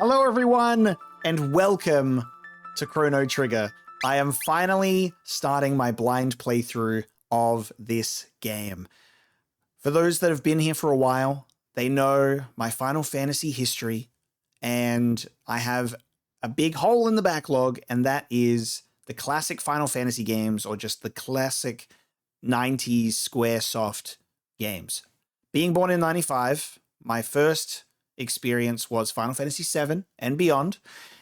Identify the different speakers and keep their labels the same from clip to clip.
Speaker 1: Hello everyone, and welcome to Chrono Trigger. I am finally starting my blind playthrough of this game. For those that have been here for a while, they know my Final Fantasy history, and I have a big hole in the backlog, and that is the classic Final Fantasy games, or just the classic 90s Squaresoft games. Being born in 95, my first experience was Final Fantasy VII and beyond,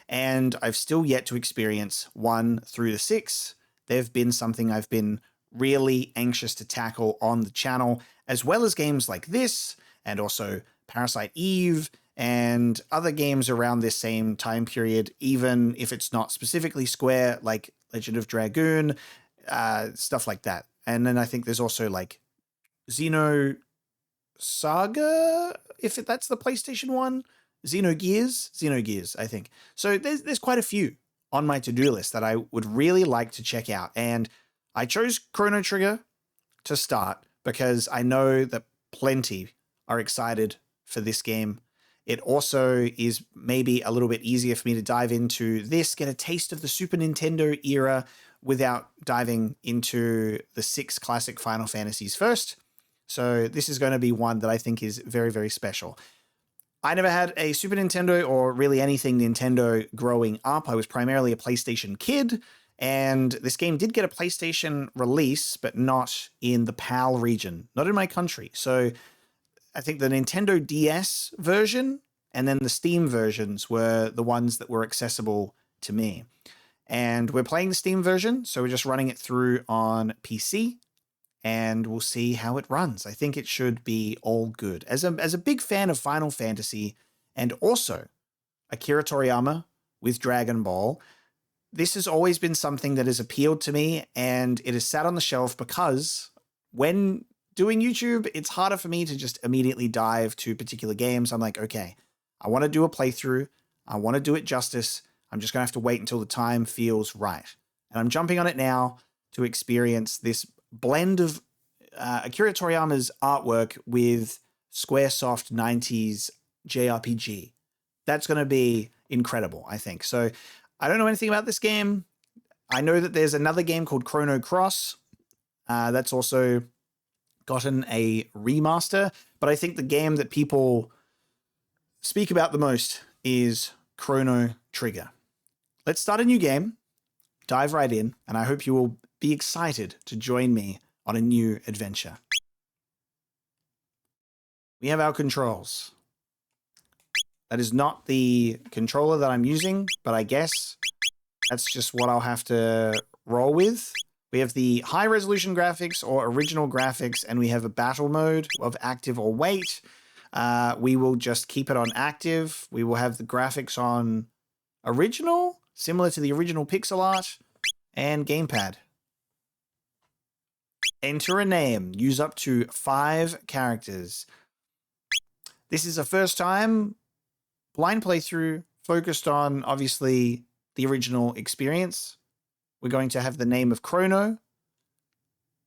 Speaker 1: and I've still yet to experience 1 through to 6. They've been something I've been really anxious to tackle on the channel, as well as games like this, and also Parasite Eve, and other games around this same time period, even if it's not specifically Square, like Legend of Dragoon, stuff like that. And then I think there's also like Xeno Saga, if that's the PlayStation one, Xenogears, I think. So there's quite a few on my to-do list that I would really like to check out. And I chose Chrono Trigger to start because I know that plenty are excited for this game. It also is maybe a little bit easier for me to dive into this, get a taste of the Super Nintendo era without diving into the 6 classic Final Fantasies first. So this is going to be one that I think is very, very special. I never had a Super Nintendo or really anything Nintendo growing up. I was primarily a PlayStation kid, and this game did get a PlayStation release, but not in the PAL region, not in my country. So I think the Nintendo DS version and then the Steam versions were the ones that were accessible to me. And we're playing the Steam version, so we're just running it through on PC, and we'll see how it runs. I think it should be all good. As a big fan of Final Fantasy, and also Akira Toriyama with Dragon Ball, this has always been something that has appealed to me, and it has sat on the shelf because when doing YouTube, it's harder for me to just immediately dive to particular games. I'm like, okay, I want to do a playthrough. I want to do it justice. I'm just going to have to wait until the time feels right. And I'm jumping on it now to experience this blend of Akira Toriyama's artwork with Squaresoft 90s JRPG. That's going to be incredible, I think. So I don't know anything about this game. I know that there's another game called Chrono Cross. That's also gotten a remaster, but I think the game that people speak about the most is Chrono Trigger. Let's start a new game, dive right in, and I hope you will be excited to join me on a new adventure. We have our controls. That is not the controller that I'm using, but I guess that's just what I'll have to roll with. We have the high resolution graphics or original graphics, and we have a battle mode of active or wait. We will just keep it on active. We will have the graphics on original, similar to the original pixel art, and gamepad. Enter a name. Use up to 5 characters. This is a first time blind playthrough focused on, obviously, the original experience. We're going to have the name of Chrono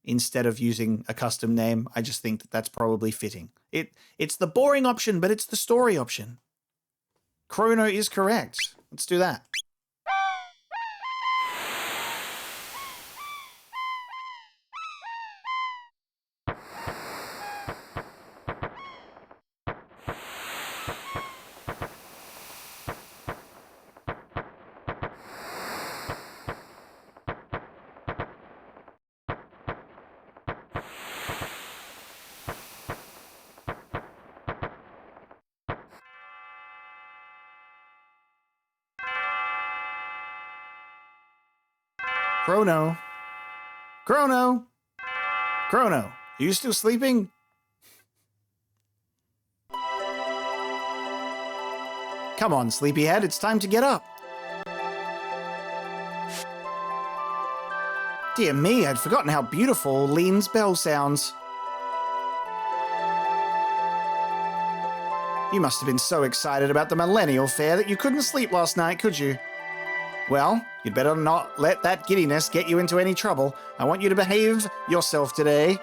Speaker 1: instead of using a custom name. I just think that that's probably fitting. It's the boring option, but it's the story option. Chrono is correct. Let's do that. Chrono. Chrono. Chrono. Are you still sleeping? Come on, sleepyhead. It's time to get up. Dear me, I'd forgotten how beautiful Lean's bell sounds. You must have been so excited about the Millennial Fair that you couldn't sleep last night, could you? Well, you'd better not let that giddiness get you into any trouble. I want you to behave yourself today.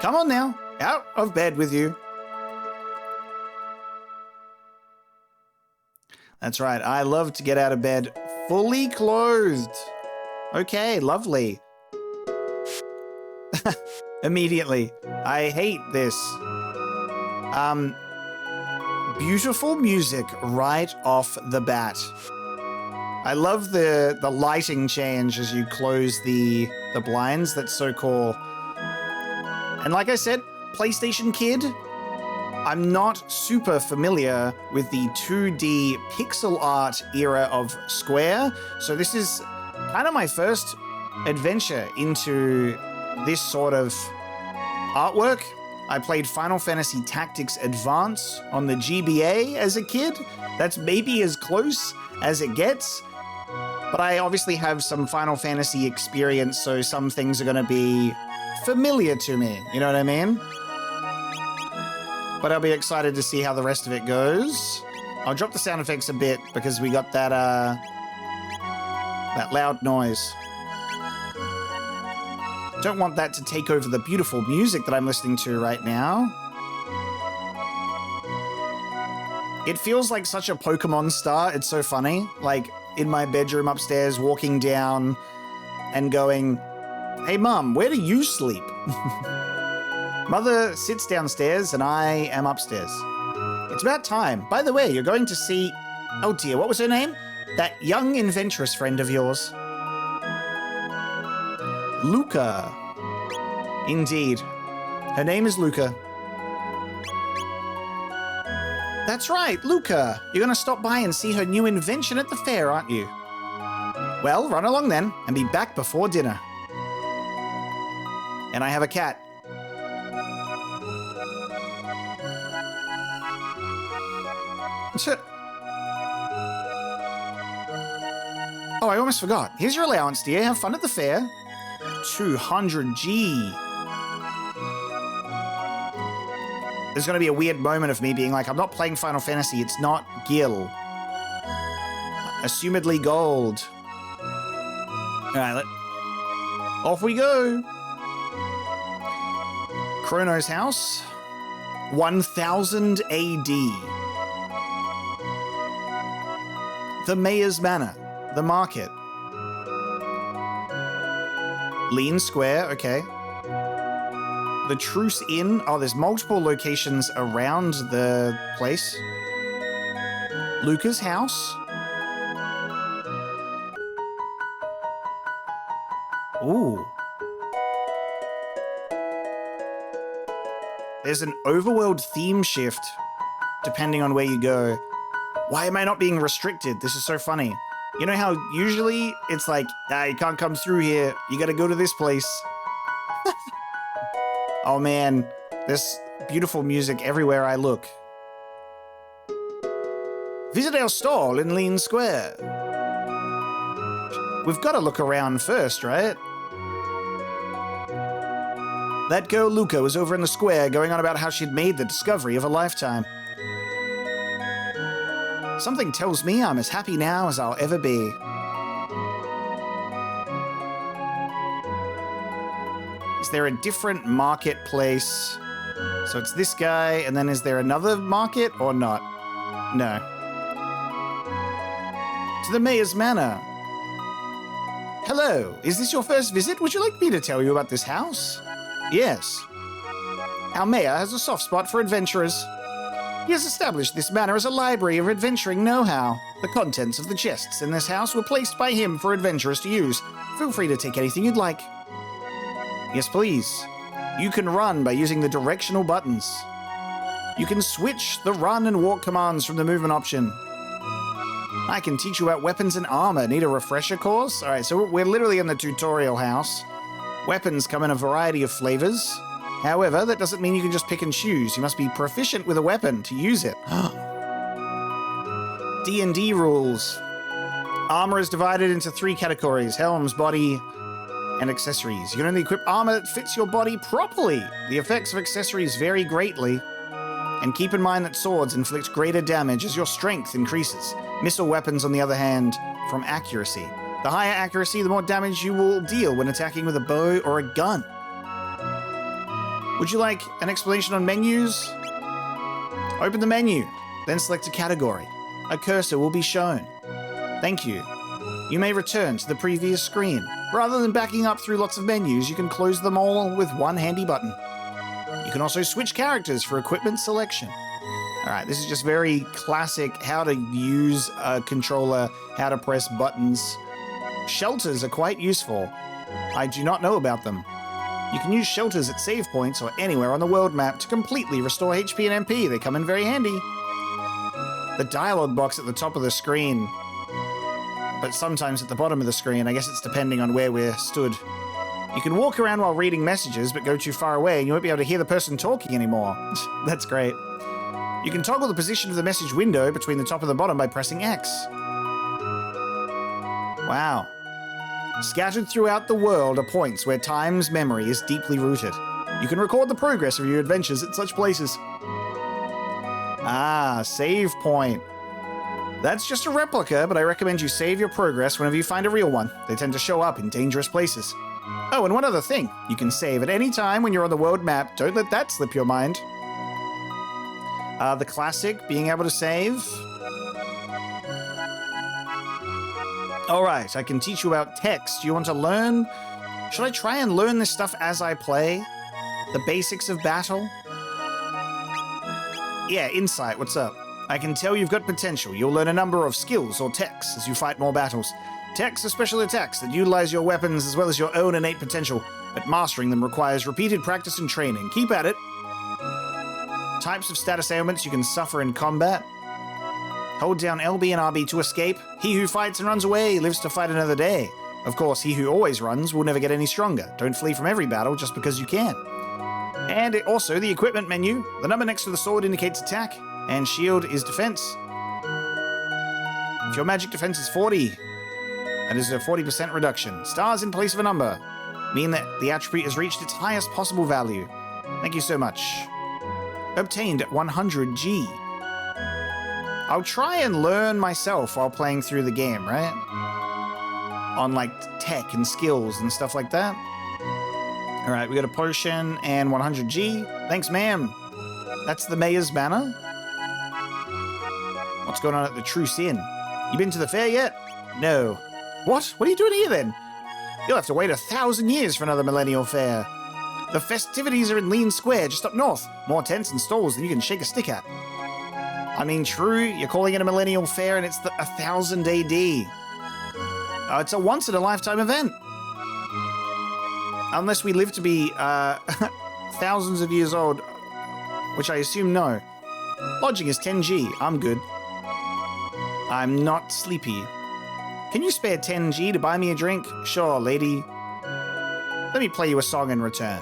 Speaker 1: Come on now, out of bed with you. That's right. I love to get out of bed fully clothed. Okay, lovely. Immediately. I hate this. Beautiful music right off the bat. I love the lighting change as you close the blinds. That's so cool. And like I said, PlayStation kid, I'm not super familiar with the 2D pixel art era of Square. So this is kind of my first adventure into this sort of artwork. I played Final Fantasy Tactics Advance on the GBA as a kid. That's maybe as close as it gets. But I obviously have some Final Fantasy experience, so some things are going to be familiar to me. You know what I mean? But I'll be excited to see how the rest of it goes. I'll drop the sound effects a bit because we got that loud noise. Don't want that to take over the beautiful music that I'm listening to right now. It feels like such a Pokemon star. It's so funny. Like, in my bedroom upstairs, walking down and going, "Hey, Mum, where do you sleep?" Mother sits downstairs and I am upstairs. It's about time. By the way, you're going to see... Oh dear, what was her name? That young inventress friend of yours. Luca. Indeed. Her name is Luca. That's right, Luca. You're going to stop by and see her new invention at the fair, aren't you? Well, run along then and be back before dinner. And I have a cat. Oh, I almost forgot. Here's your allowance, dear. Have fun at the fair. 200G. There's going to be a weird moment of me being like, I'm not playing Final Fantasy. It's not Gil. Assumedly gold. All right, off we go. Chrono's house. 1000 AD. The Mayor's Manor. The market. Lean Square, okay. The Truce Inn. Oh, there's multiple locations around the place. Luca's house. Ooh. There's an overworld theme shift depending on where you go. Why am I not being restricted? This is so funny. You know how usually it's like, you can't come through here. You gotta go to this place. Oh man, there's beautiful music everywhere I look. Visit our stall in Lean Square. We've got to look around first, right? That girl Luca was over in the square going on about how she'd made the discovery of a lifetime. Something tells me I'm as happy now as I'll ever be. Is there a different marketplace? So it's this guy, and then is there another market or not? No. To the Mayor's Manor. Hello, is this your first visit? Would you like me to tell you about this house? Yes. Our mayor has a soft spot for adventurers. He has established this manor as a library of adventuring know-how. The contents of the chests in this house were placed by him for adventurers to use. Feel free to take anything you'd like. Yes, please. You can run by using the directional buttons. You can switch the run and walk commands from the movement option. I can teach you about weapons and armor. Need a refresher course? All right, so we're literally in the tutorial house. Weapons come in a variety of flavors. However, that doesn't mean you can just pick and choose. You must be proficient with a weapon to use it. D&D rules. Armor is divided into 3 categories: helms, body, and accessories. You can only equip armor that fits your body properly. The effects of accessories vary greatly. And keep in mind that swords inflict greater damage as your strength increases. Missile weapons, on the other hand, from accuracy. The higher accuracy, the more damage you will deal when attacking with a bow or a gun. Would you like an explanation on menus? Open the menu, then select a category. a cursor will be shown. Thank you. You may return to the previous screen. Rather than backing up through lots of menus, you can close them all with one handy button. You can also switch characters for equipment selection. All right, this is just very classic how to use a controller, how to press buttons. Shelters are quite useful. I do not know about them. You can use shelters at save points or anywhere on the world map to completely restore HP and MP. They come in very handy. The dialogue box at the top of the screen, but sometimes at the bottom of the screen. I guess it's depending on where we're stood. You can walk around while reading messages, but go too far away and you won't be able to hear the person talking anymore. That's great. You can toggle the position of the message window between the top and the bottom by pressing X. Wow. Scattered throughout the world are points where time's memory is deeply rooted. You can record the progress of your adventures at such places. Ah, save point. That's just a replica, but I recommend you save your progress whenever you find a real one. They tend to show up in dangerous places. Oh, and one other thing. You can save at any time when you're on the world map. Don't let that slip your mind. The classic, being able to save. All right, I can teach you about text. Do you want to learn? Should I try and learn this stuff as I play? The basics of battle? Yeah, insight, what's up? I can tell you've got potential. You'll learn a number of skills or techs as you fight more battles. Techs are special attacks that utilize your weapons as well as your own innate potential, but mastering them requires repeated practice and training. Keep at it. Types of status ailments you can suffer in combat. Hold down LB and RB to escape. He who fights and runs away lives to fight another day. Of course, he who always runs will never get any stronger. Don't flee from every battle just because you can. And also the equipment menu. The number next to the sword indicates attack, and shield is defense. If your magic defense is 40, that is a 40% reduction. Stars in place of a number mean that the attribute has reached its highest possible value. Thank you so much. Obtained at 100G. I'll try and learn myself while playing through the game, right? On like tech and skills and stuff like that. All right, we got a potion and 100G. Thanks, ma'am. That's the mayor's banner. What's going on at the Truce Inn? You been to the fair yet? No. What? What are you doing here then? You'll have to wait 1,000 years for another millennial fair. The festivities are in Lean Square, just up north. More tents and stalls than you can shake a stick at. I mean, true, you're calling it a millennial fair and it's the 1000 AD. It's a once-in-a-lifetime event. Unless we live to be thousands of years old, which I assume no. Lodging is 10G. I'm good. I'm not sleepy. Can you spare 10G to buy me a drink? Sure, lady. Let me play you a song in return.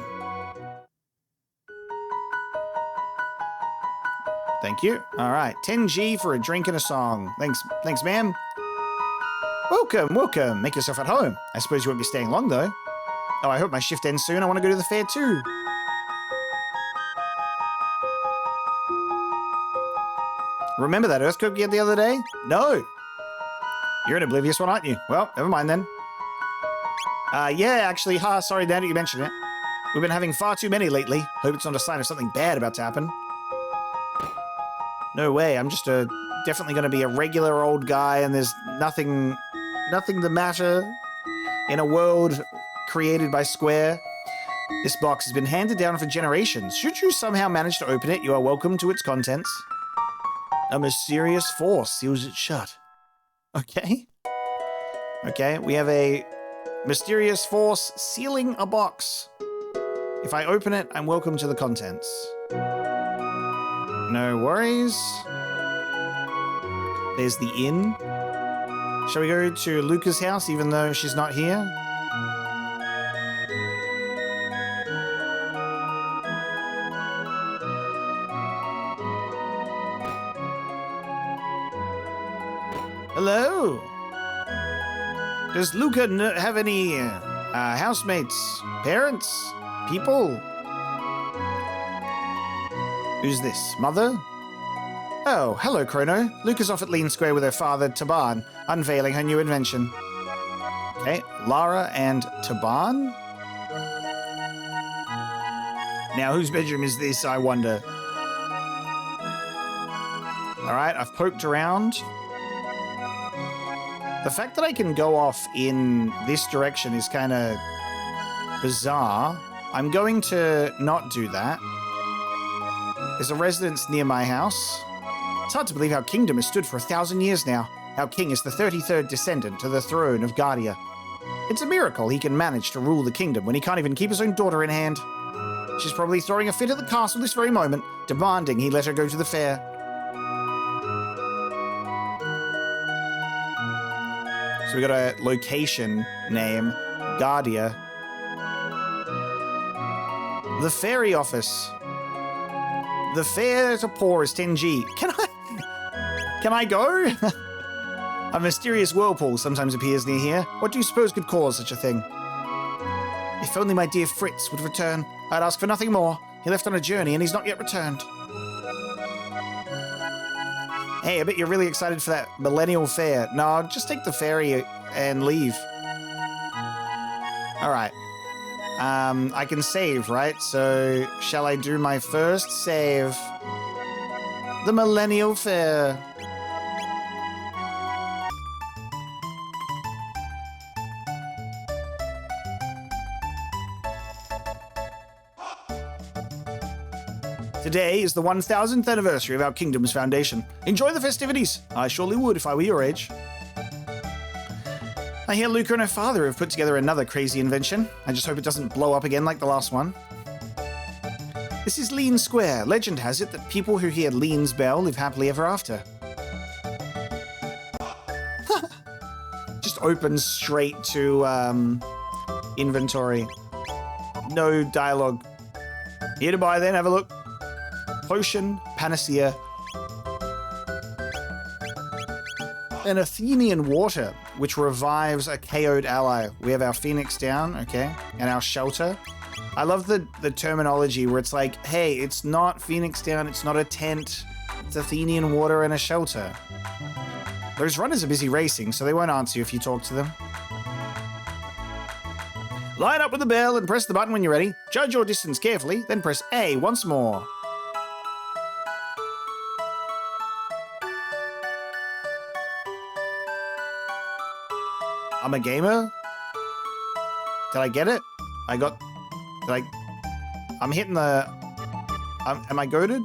Speaker 1: Thank you. All right, 10G for a drink and a song. Thanks, ma'am. Welcome. Make yourself at home. I suppose you won't be staying long, though. Oh, I hope my shift ends soon. I want to go to the fair, too. Remember that earthquake we had the other day? No. You're an oblivious one, aren't you? Well, never mind then. Yeah, actually, sorry now that you mentioned it. We've been having far too many lately. Hope it's not a sign of something bad about to happen. No way, I'm just definitely going to be a regular old guy and there's nothing the matter in a world created by Square. This box has been handed down for generations. Should you somehow manage to open it, you are welcome to its contents. A mysterious force seals it shut. Okay, we have a mysterious force sealing a box. If I open it, I'm welcome to the contents. No worries. There's the inn. Shall we go to Luca's house even though she's not here? Hello. Does Luca have any housemates, parents, people? Who's this? Mother? Oh, hello, Chrono. Luca's off at Lean Square with her father, Taban, unveiling her new invention. Okay, Lara and Taban? Now, whose bedroom is this, I wonder? All right, I've poked around. The fact that I can go off in this direction is kind of bizarre. I'm going to not do that. There's a residence near my house. It's hard to believe our kingdom has stood for 1,000 years now. Our king is the 33rd descendant to the throne of Guardia. It's a miracle he can manage to rule the kingdom when he can't even keep his own daughter in hand. She's probably throwing a fit at the castle this very moment, demanding he let her go to the fair. So we got a location name, Guardia. The ferry office. The fare to poor is 10G. Can I go? A mysterious whirlpool sometimes appears near here. What do you suppose could cause such a thing? If only my dear Fritz would return, I'd ask for nothing more. He left on a journey and he's not yet returned. Hey, I bet you're really excited for that millennial fair. No, just take the ferry and leave. All right. I can save, right? So, shall I do my first save? The millennial fair. Today is the 1000th anniversary of our kingdom's foundation. Enjoy the festivities. I surely would if I were your age. I hear Luca and her father have put together another crazy invention. I just hope it doesn't blow up again like the last one. This is Lean Square. Legend has it that people who hear Lean's bell live happily ever after. Just opens straight to inventory. No dialogue. Here to buy then, have a look. Potion, panacea, an Athenian water, which revives a KO'd ally. We have our Phoenix down, okay, and our shelter. I love the terminology where it's like, hey, it's not Phoenix down, it's not a tent, it's Athenian water and a shelter. Those runners are busy racing, so they won't answer you if you talk to them. Line up with the bell and press the button when you're ready. Judge your distance carefully, then press A once more. I'm a gamer? Did I get it? I'm hitting the... am I goated?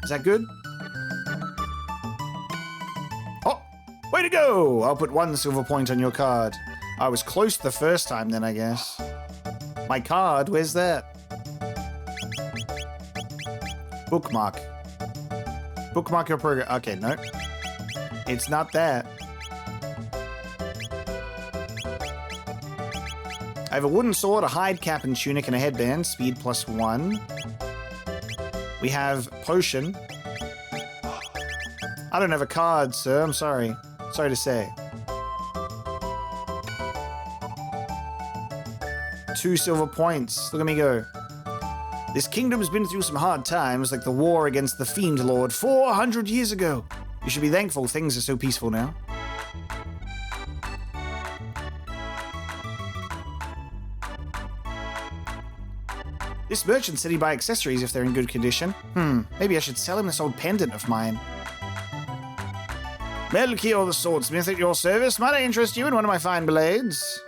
Speaker 1: Is that good? Oh! Way to go! I'll put 1 silver point on your card. I was close the first time then, I guess. My card, where's that? Bookmark. Bookmark your program. Okay, no. It's not that. I have a wooden sword, a hide cap and tunic, and a headband. Speed +1. We have potion. I don't have a card, sir. I'm sorry. Sorry to say. 2 silver points. Look at me go. This kingdom's been through some hard times, like the war against the Fiend Lord 400 years ago. You should be thankful things are so peaceful now. This merchant said he'd buy accessories if they're in good condition. Maybe I should sell him this old pendant of mine. Melchior the swordsmith at your service. Might I interest you in one of my fine blades?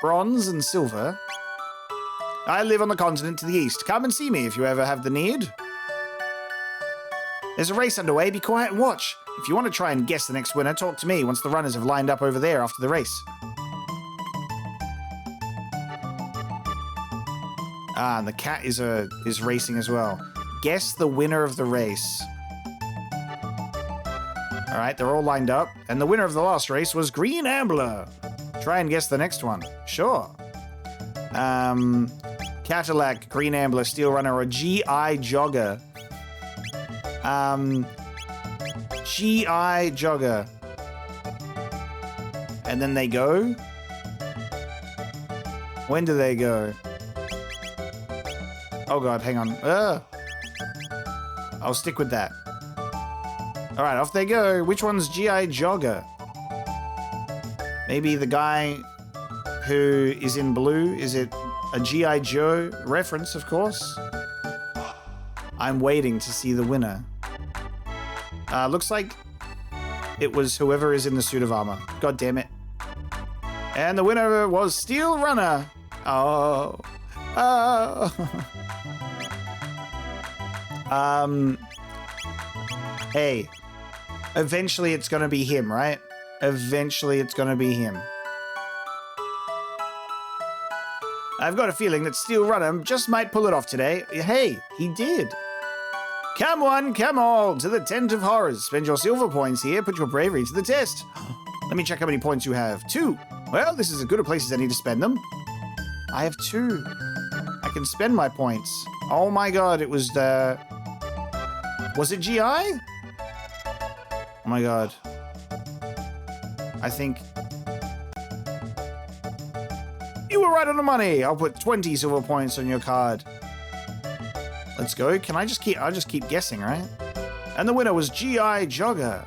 Speaker 1: Bronze and silver. I live on the continent to the east. Come and see me if you ever have the need. There's a race underway. Be quiet and watch. If you want to try and guess the next winner, talk to me once the runners have lined up over there after the race. Ah, and the cat is racing as well. Guess the winner of the race. All right, they're all lined up. And the winner of the last race was Green Ambler. Try and guess the next one. Sure. Cadillac, Green Ambler, Steel Runner, or GI Jogger. GI Jogger. And then they go. When do they go? Oh god, hang on. I'll stick with that. Alright, off they go. Which one's GI Jogger? Maybe the guy who is in blue? Is it a G.I. Joe reference, of course? I'm waiting to see the winner. Looks like it was whoever is in the suit of armor. God damn it. And the winner was Steel Runner. Oh. Oh. Hey. Eventually it's gonna be him, right? Eventually it's gonna be him. I've got a feeling that Steel Runner just might pull it off today. Hey, he did. Come one, come all, to the Tent of Horrors. Spend your silver points here, put your bravery to the test. Let me check how many points you have. 2. Well, this is as good a place as any to spend them. I have 2. I can spend my points. Oh my god, it was the... Was it GI? Oh my god. I think... You were right on the money. I'll put 20 silver points on your card. Let's go. Can I just keep... I'll just keep guessing, right? And the winner was GI Jogger.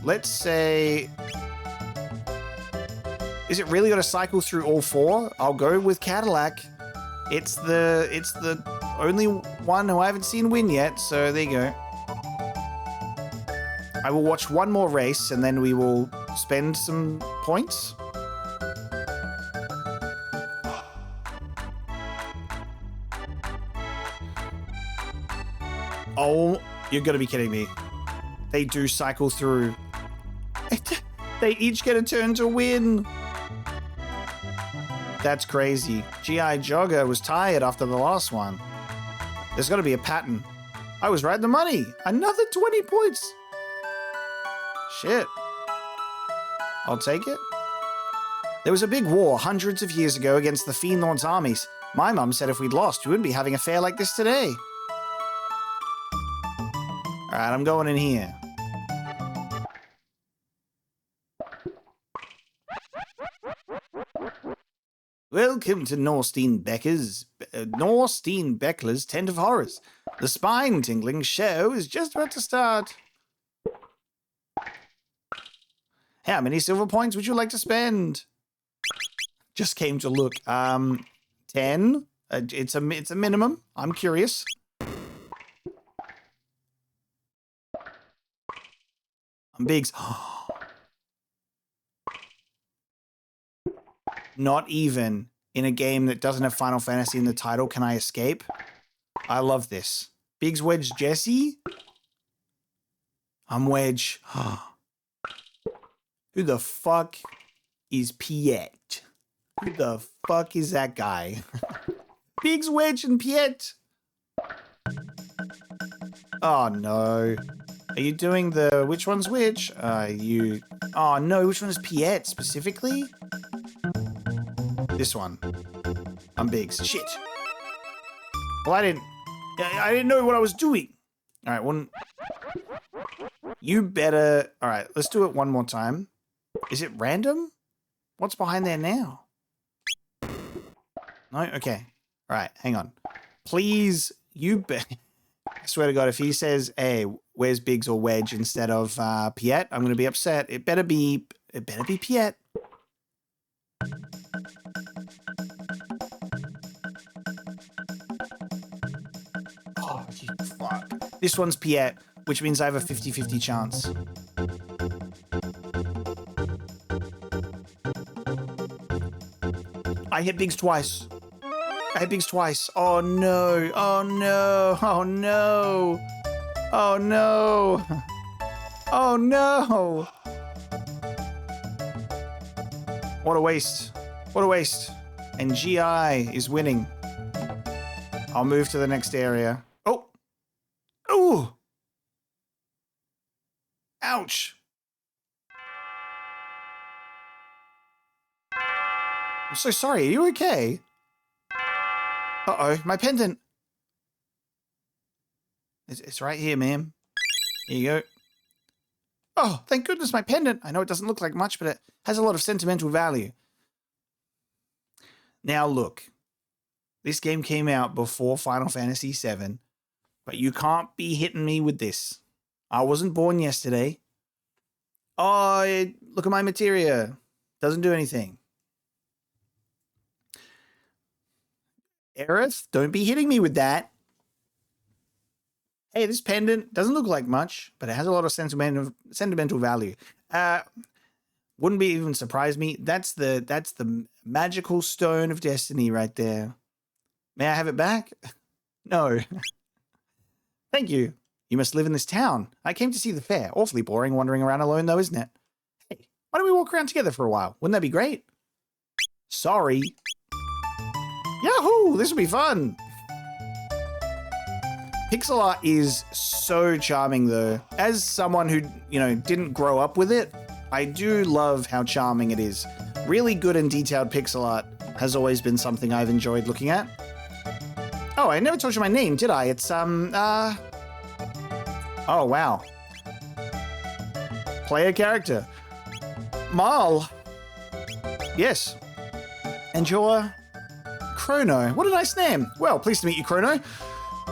Speaker 1: Let's say... Is it really going to cycle through all 4? I'll go with Cadillac. It's the only one who I haven't seen win yet, so there you go. I will watch one more race, and then we will spend some points. Oh, you're going to be kidding me. They do cycle through. They each get a turn to win. That's crazy. GI Jogger was tired after the last one. There's got to be a pattern. I was right in the money. Another 20 points. Shit. I'll take it. There was a big war hundreds of years ago against the Fiend Lord's armies. My mum said if we'd lost, we wouldn't be having a fair like this today. Alright, I'm going in here. Welcome to Norstein Beckler's Tent of Horrors. The spine-tingling show is just about to start. How many silver points would you like to spend? Just came to look. 10. It's a minimum. I'm curious. I'm bigs. Not even in a game that doesn't have Final Fantasy in the title can I escape. I love this. Biggs, Wedge, Jesse. I'm Wedge. Who the fuck is Piet? Who the fuck is that guy? Biggs, Wedge, and Piet. Oh no. Are you doing the which one's which? Oh no, which one is Piet specifically? This one. I'm Biggs. Shit. Well, I didn't know what I was doing. All right, one. You better. All right, let's do it one more time. Is it random? What's behind there now? No? Okay. All right, hang on. Please, you bet. I swear to God, if he says, hey, where's Biggs or Wedge instead of Piet, I'm going to be upset. It better be Piet. Oh, you fuck. This one's Piet, which means I have a 50-50 chance. I hit Biggs twice. Oh no. Oh no. Oh no. Oh no. Oh no. What a waste. What a waste. And GI is winning. I'll move to the next area. Oh. Oh. Ouch. I'm so sorry. Are you okay? Uh-oh, my pendant. It's right here, ma'am. Here you go. Oh, thank goodness, my pendant. I know it doesn't look like much, but it has a lot of sentimental value. Now, look. This game came out before Final Fantasy VII, but you can't be hitting me with this. I wasn't born yesterday. Oh, look at my materia. Doesn't do anything. Aerith, don't be hitting me with that. Hey, this pendant doesn't look like much, but it has a lot of sentimental value. Wouldn't be even surprise me. That's the magical stone of destiny right there. May I have it back? No. Thank you. You must live in this town. I came to see the fair. Awfully boring wandering around alone though, isn't it? Hey, why don't we walk around together for a while? Wouldn't that be great? Sorry. Yahoo! This will be fun. Pixel art is so charming though. As someone who, didn't grow up with it, I do love how charming it is. Really good and detailed pixel art has always been something I've enjoyed looking at. Oh, I never told you my name, did I? It's, oh, wow. Player character. Marl. Yes. And you're Chrono. What a nice name. Well, pleased to meet you, Chrono.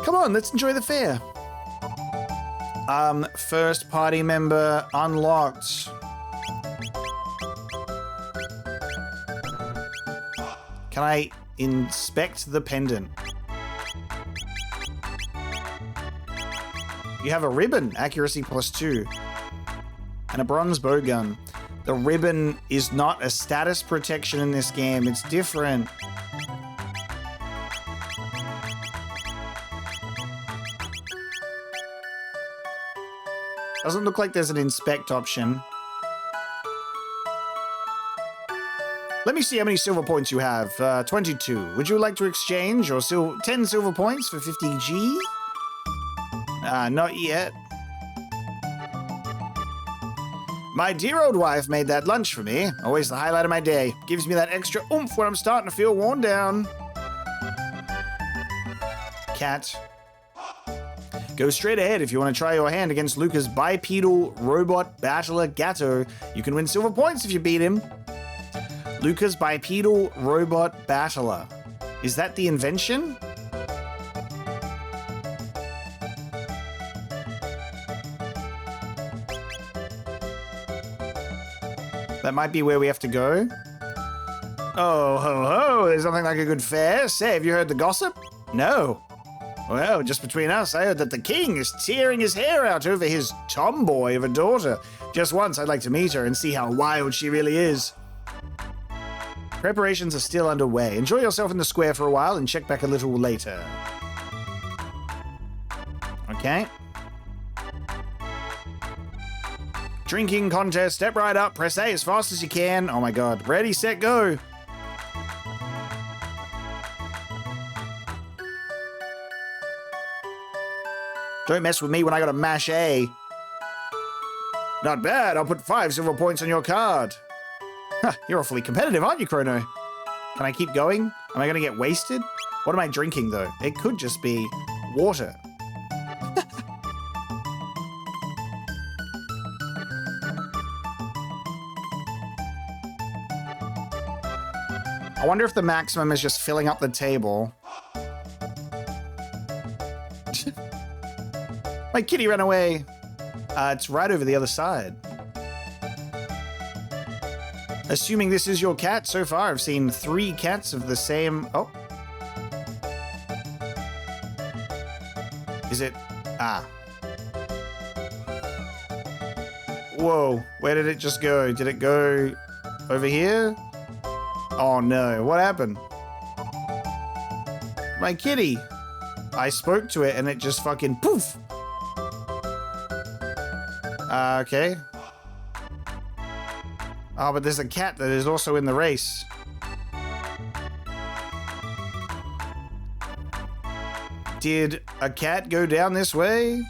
Speaker 1: Come on, let's enjoy the fair. First party member unlocked. Can I inspect the pendant? You have a ribbon, accuracy +2, and a bronze bow gun. The ribbon is not a status protection in this game, it's different. Doesn't look like there's an inspect option. Let me see how many silver points you have. 22. Would you like to exchange your 10 silver points for 50G? Not yet. My dear old wife made that lunch for me. Always the highlight of my day. Gives me that extra oomph when I'm starting to feel worn down. Cat. Go straight ahead if you want to try your hand against Luca's bipedal robot battler Gatto. You can win silver points if you beat him. Luca's bipedal robot battler. Is that the invention? That might be where we have to go. Oh, ho, ho, there's nothing like a good fair. Say, have you heard the gossip? No. Well, just between us, I heard that the king is tearing his hair out over his tomboy of a daughter. Just once, I'd like to meet her and see how wild she really is. Preparations are still underway. Enjoy yourself in the square for a while and check back a little later. Okay. Drinking contest, step right up, press A as fast as you can. Oh my god. Ready, set, go. Don't mess with me when I gotta mash A. Not bad, I'll put 5 silver points on your card. Huh, you're awfully competitive, aren't you, Chrono? Can I keep going? Am I gonna get wasted? What am I drinking, though? It could just be water. I wonder if the maximum is just filling up the table. My kitty ran away. It's right over the other side. Assuming this is your cat, so far I've seen 3 cats of the same... Oh. Is it... Ah. Whoa, where did it just go? Did it go over here? Oh no, what happened? My kitty. I spoke to it and it just fucking poof. Okay. Oh, but there's a cat that is also in the race. Did a cat go down this way?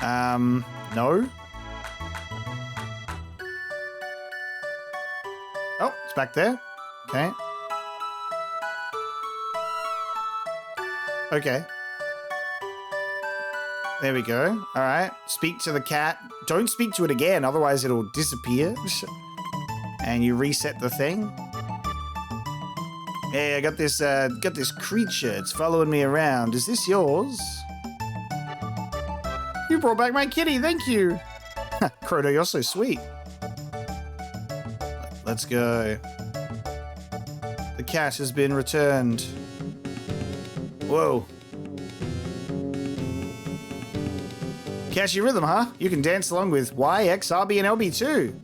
Speaker 1: No. Oh, it's back there. Okay. Okay. There we go. All right. Speak to the cat. Don't speak to it again, otherwise it'll disappear. And you reset the thing. Hey, I got this creature. It's following me around. Is this yours? You brought back my kitty. Thank you. Chrono, you're so sweet. Let's go. The cat has been returned. Whoa. Catchy rhythm, huh? You can dance along with Y, X, RB, and LB too.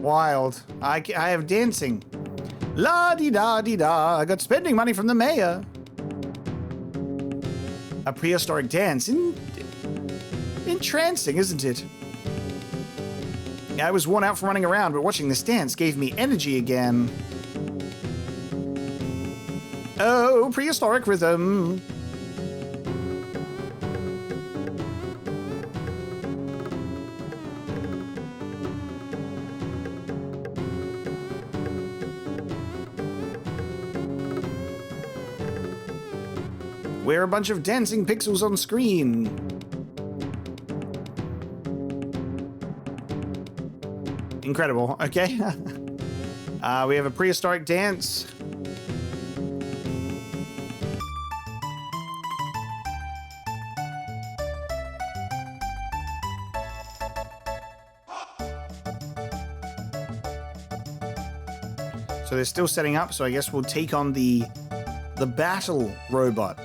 Speaker 1: Wild. I have dancing. La-di-da-di-da. I got spending money from the mayor. A prehistoric dance. Entrancing, isn't it? I was worn out from running around, but watching this dance gave me energy again. Oh, prehistoric rhythm. We're a bunch of dancing pixels on screen. Incredible. Okay. We have a prehistoric dance. So they're still setting up, so I guess we'll take on the battle robot.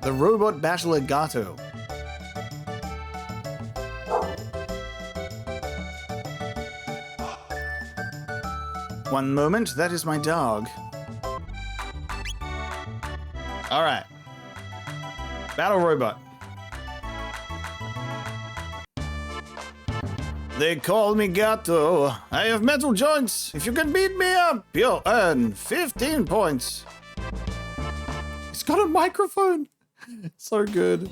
Speaker 1: The robot battler Gato. One moment, that is my dog. All right. Battle robot. They call me Gato. I have metal joints. If you can beat me up, you'll earn 15 points. He's got a microphone. So good.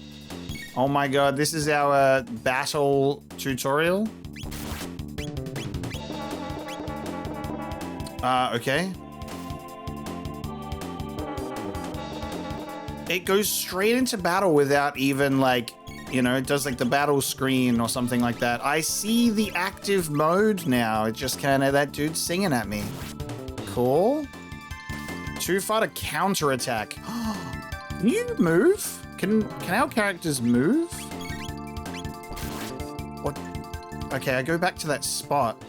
Speaker 1: Oh my god, this is our battle tutorial. Okay. It goes straight into battle without even like, you know, it does like the battle screen or something like that. I see the active mode now. It just kind of, that dude's singing at me. Cool. Too far to counterattack. Can you move? Can our characters move? What? Okay, I go back to that spot.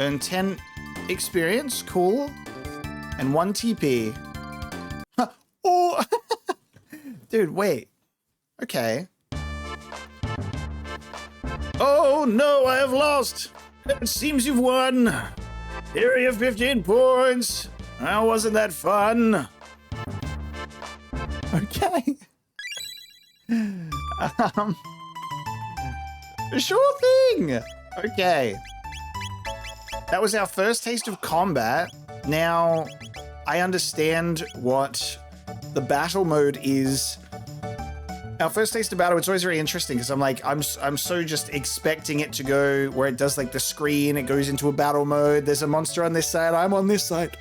Speaker 1: Earn 10 experience. Cool. And 1 TP. Oh! Dude, wait. Okay. Oh no, I have lost. It seems you've won. Here are your 15 points. How wasn't that fun? Okay. Sure thing. Okay. That was our first taste of combat. Now, I understand what the battle mode is. Our first taste of battle, it's always very interesting because I'm like, I'm so just expecting it to go where it does like the screen, it goes into a battle mode. There's a monster on this side, I'm on this side.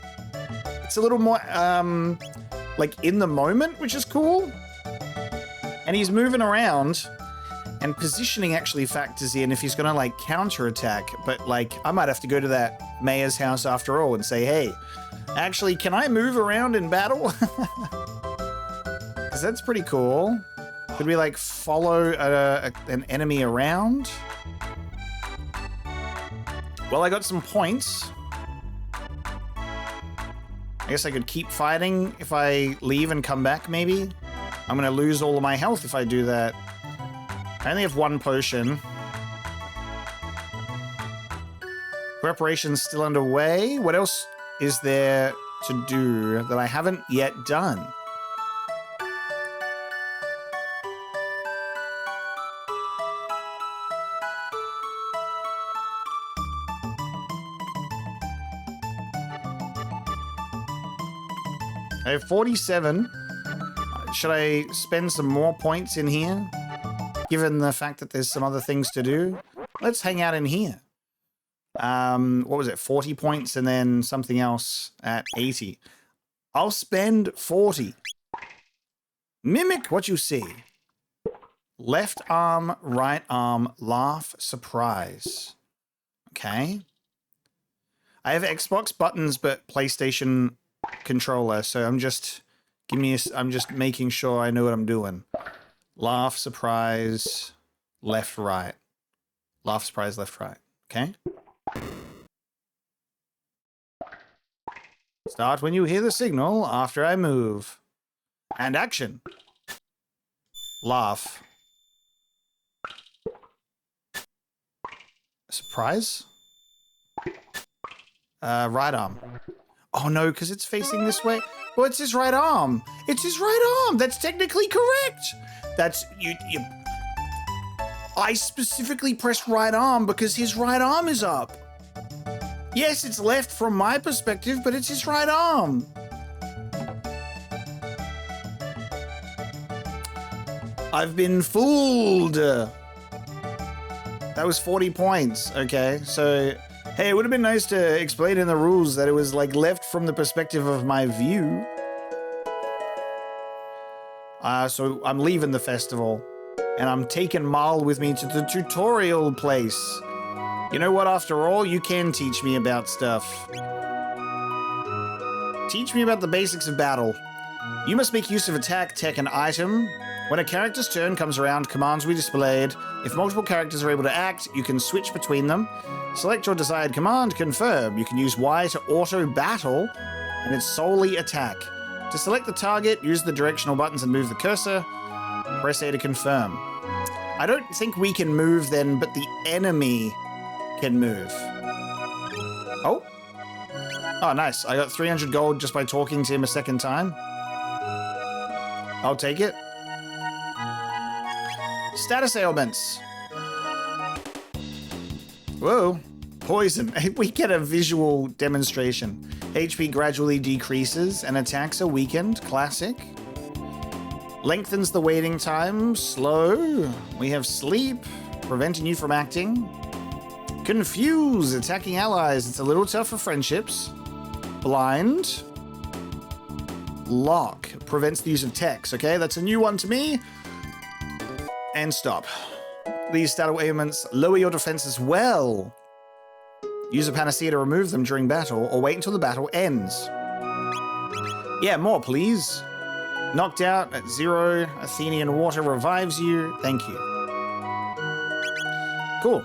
Speaker 1: It's a little more, like in the moment, which is cool. And he's moving around, and positioning actually factors in if he's gonna like counterattack. But like, I might have to go to that mayor's house after all and say, hey, actually, can I move around in battle? Because that's pretty cool. Could we like follow an enemy around? Well, I got some points. I guess I could keep fighting if I leave and come back, maybe. I'm gonna lose all of my health if I do that. I only have 1 potion. Preparation's still underway. What else is there to do that I haven't yet done? I have 47. Should I spend some more points in here? Given the fact that there's some other things to do. Let's hang out in here. What was it? 40 points and then something else at 80. I'll spend 40. Mimic what you see. Left arm, right arm, laugh, surprise. Okay. I have Xbox buttons, but PlayStation controller, so I'm just making sure I know what I'm doing. Laugh, surprise, left, right. Laugh, surprise, left, right. Okay. Start when you hear the signal after I move. And action. Laugh. Surprise. Right arm. Oh no, because it's facing this way. Well, it's his right arm. It's his right arm. That's technically correct. That's you. I specifically pressed right arm because his right arm is up. Yes, it's left from my perspective, but it's his right arm. I've been fooled. That was 40 points. Okay, so hey, it would have been nice to explain in the rules that it was like left from the perspective of my view. So I'm leaving the festival and I'm taking Marl with me to the tutorial place. You know what, after all, you can teach me about stuff. Teach me about the basics of battle. You must make use of attack, tech, and item. When a character's turn comes around, commands will be displayed. If multiple characters are able to act, you can switch between them. Select your desired command, confirm. You can use Y to auto battle, and it's solely attack. To select the target, use the directional buttons and move the cursor. Press A to confirm. I don't think we can move then, but the enemy can move. Oh. Oh, nice. I got 300 gold just by talking to him a second time. I'll take it. Status ailments. Whoa. Poison. We get a visual demonstration. HP gradually decreases and attacks are weakened. Classic. Lengthens the waiting time. Slow. We have sleep. Preventing you from acting. Confuse. Attacking allies. It's a little tough for friendships. Blind. Lock. Prevents the use of text. Okay, that's a new one to me. And stop. These stat ailments lower your defense as well. Use a panacea to remove them during battle, or wait until the battle ends. Yeah, more, please. Knocked out at 0. Athenian water revives you. Thank you. Cool.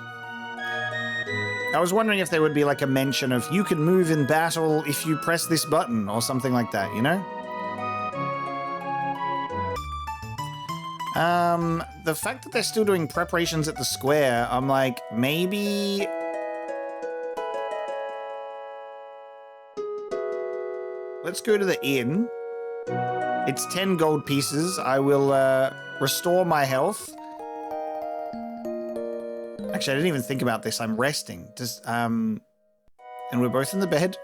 Speaker 1: I was wondering if there would be like a mention of you can move in battle if you press this button or something like that, you know? The fact that they're still doing preparations at the square, I'm like, maybe... Let's go to the inn. It's 10 gold pieces. I will, restore my health. Actually, I didn't even think about this. I'm resting. Just, and we're both in the bed.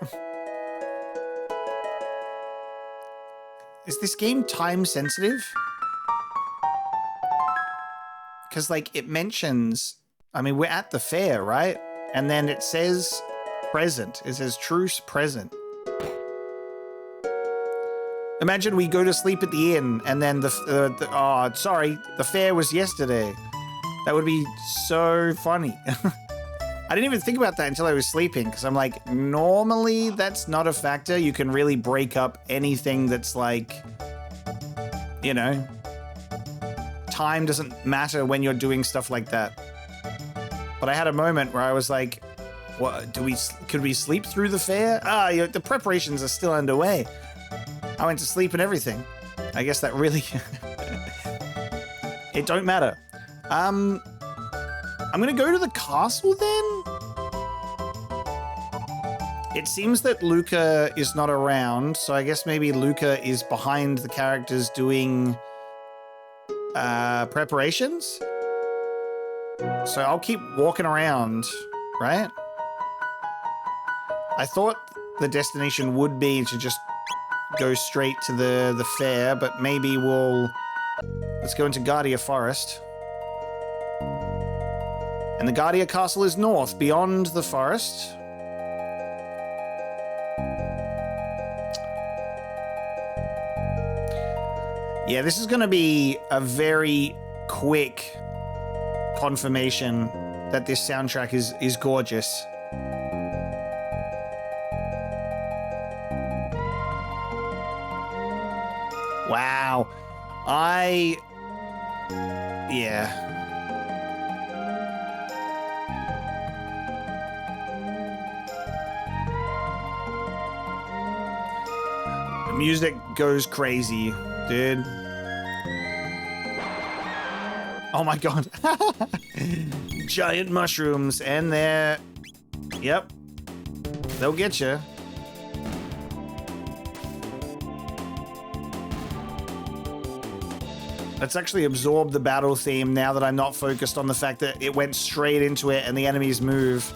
Speaker 1: Is this game time sensitive? Because, like, it mentions... I mean, we're at the fair, right? And then it says present. It says truce present. Imagine we go to sleep at the inn and then oh, sorry, the fair was yesterday. That would be so funny. I didn't even think about that until I was sleeping because I'm like, normally that's not a factor. You can really break up anything that's like, you know, time doesn't matter when you're doing stuff like that. But I had a moment where I was like, what, could we sleep through the fair? Ah, the preparations are still underway. I went to sleep and everything. I guess that really... It don't matter. I'm gonna go to the castle then? It seems that Luca is not around, so I guess maybe Luca is behind the characters doing preparations? So I'll keep walking around, right? I thought the destination would be to just go straight to the fair, but maybe let's go into Guardia Forest. And the Guardia Castle is north, beyond the forest. Yeah, this is going to be a very quick confirmation that this soundtrack is gorgeous. Wow. Yeah. The music goes crazy, dude. Oh my god. Giant mushrooms, and they're... Yep. They'll get you. Let's actually absorb the battle theme now that I'm not focused on the fact that it went straight into it and the enemies move.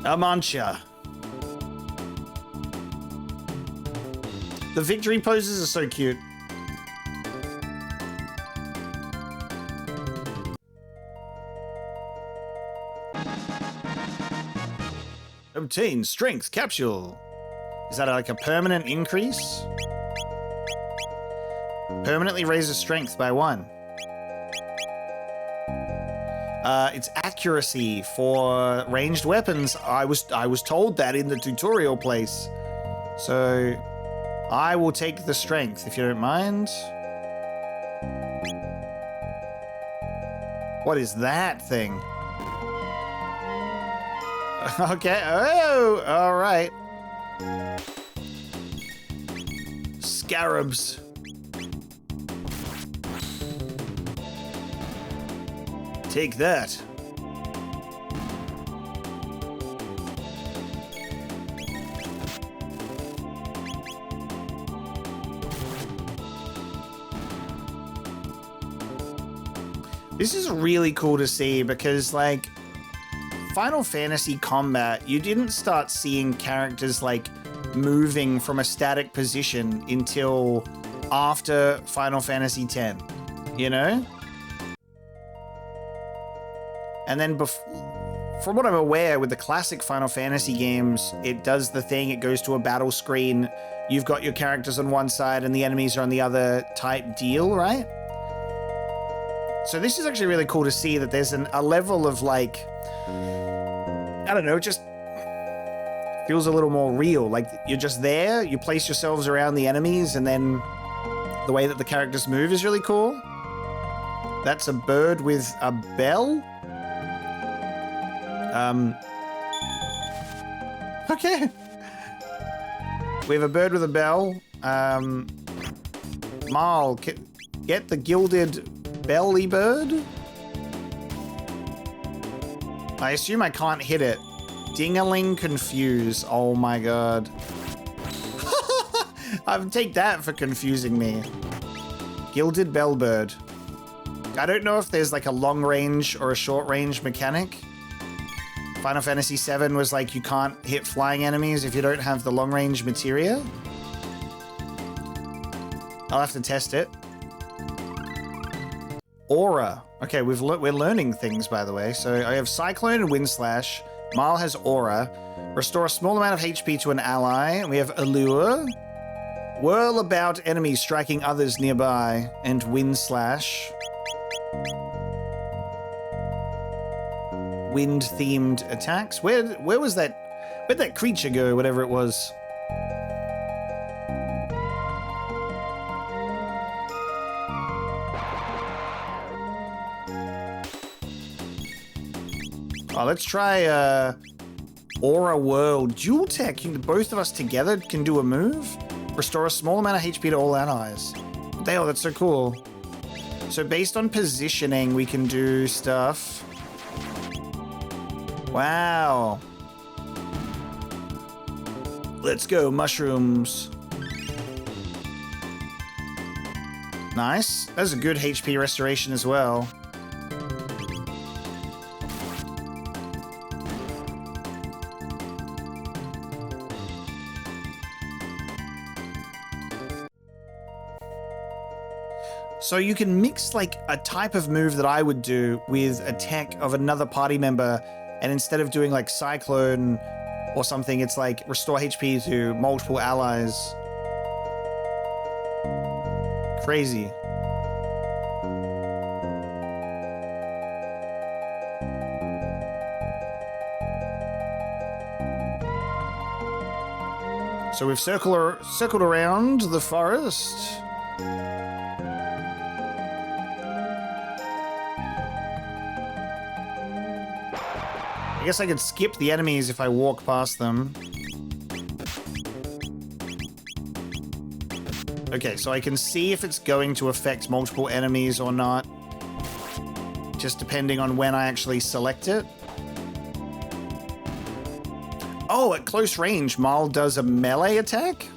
Speaker 1: Amancha. The victory poses are so cute. Obtain strength capsule. Is that like a permanent increase? Permanently raises strength by 1. It's accuracy for ranged weapons. I was told that in the tutorial place. So I will take the strength if you don't mind. What is that thing? Okay. Oh, all right. Scarabs. Take that. This is really cool to see because, like, Final Fantasy combat, you didn't start seeing characters, like, moving from a static position until after Final Fantasy X, you know? And then, from what I'm aware, with the classic Final Fantasy games, it does the thing, it goes to a battle screen, you've got your characters on one side and the enemies are on the other type deal, right? So this is actually really cool to see that there's a level of, like, I don't know, it just feels a little more real. Like, you're just there, you place yourselves around the enemies, and then the way that the characters move is really cool. That's a bird with a bell? Okay. We have a bird with a bell. Marl, get the gilded belly bird? I assume I can't hit it. Ding-a-ling confuse. Oh my god. I'll take that for confusing me. Gilded bellbird. I don't know if there's like a long range or a short range mechanic. Final Fantasy VII was like, you can't hit flying enemies if you don't have the long range materia. I'll have to test it. Aura. Okay, we're learning things, by the way. So I have Cyclone and Wind Slash. Marl has Aura. Restore a small amount of HP to an ally. We have Allure. Whirl about enemies, striking others nearby. And Wind Slash. Wind-themed attacks. Where was that? Where'd that creature go, whatever it was? Oh, let's try Aura Whirl. Dual Tech. Both of us together can do a move. Restore a small amount of HP to all allies. Damn, that's so cool. So based on positioning, we can do stuff. Wow. Let's go, mushrooms. Nice. That's a good HP restoration as well. So you can mix like a type of move that I would do with a tech of another party member, and instead of doing like Cyclone or something, it's like restore HP to multiple allies. Crazy. So we've circled around the forest. I guess I could skip the enemies if I walk past them. Okay, so I can see if it's going to affect multiple enemies or not, just depending on when I actually select it. Oh, at close range, Marl does a melee attack?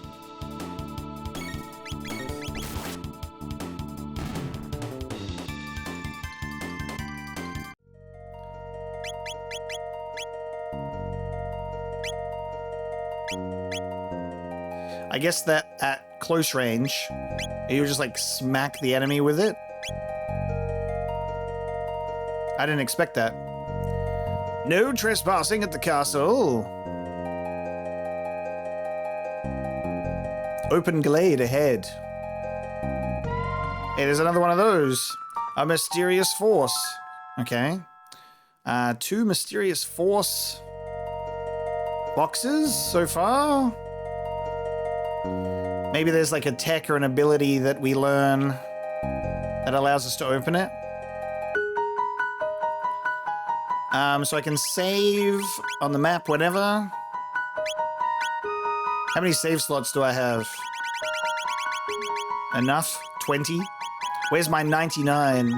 Speaker 1: I guess that at close range, you just like smack the enemy with it. I didn't expect that. No trespassing at the castle. Open glade ahead. Hey, there's another one of those. A mysterious force. Okay. 2 mysterious force boxes so far. Maybe there's like a tech or an ability that we learn that allows us to open it. So I can save on the map whenever. How many save slots do I have? Enough? 20? Where's my 99?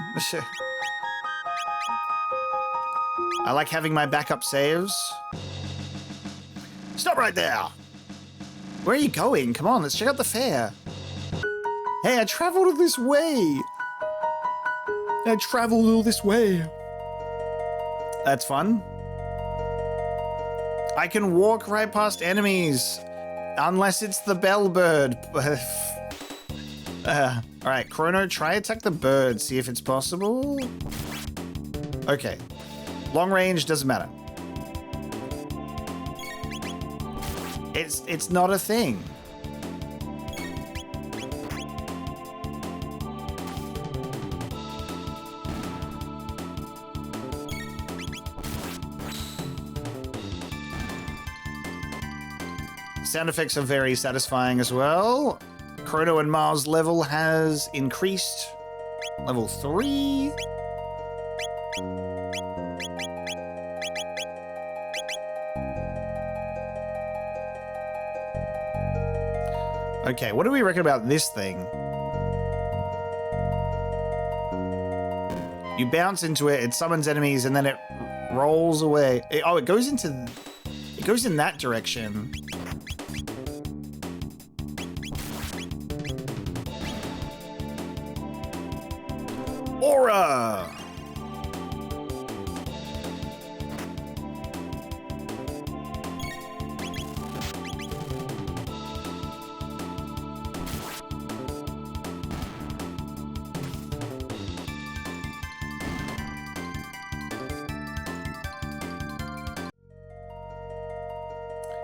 Speaker 1: I like having my backup saves. Stop right there! Where are you going? Come on, let's check out the fair. Hey, I traveled all this way. That's fun. I can walk right past enemies. Unless it's the bell bird. Alright, Chrono, try attack the bird. See if it's possible. Okay. Long range doesn't matter. It's not a thing. Sound effects are very satisfying as well. Chrono and Mars level has increased. Level 3. Okay, what do we reckon about this thing? You bounce into it, it summons enemies, and then it rolls away. It goes in that direction. Aura!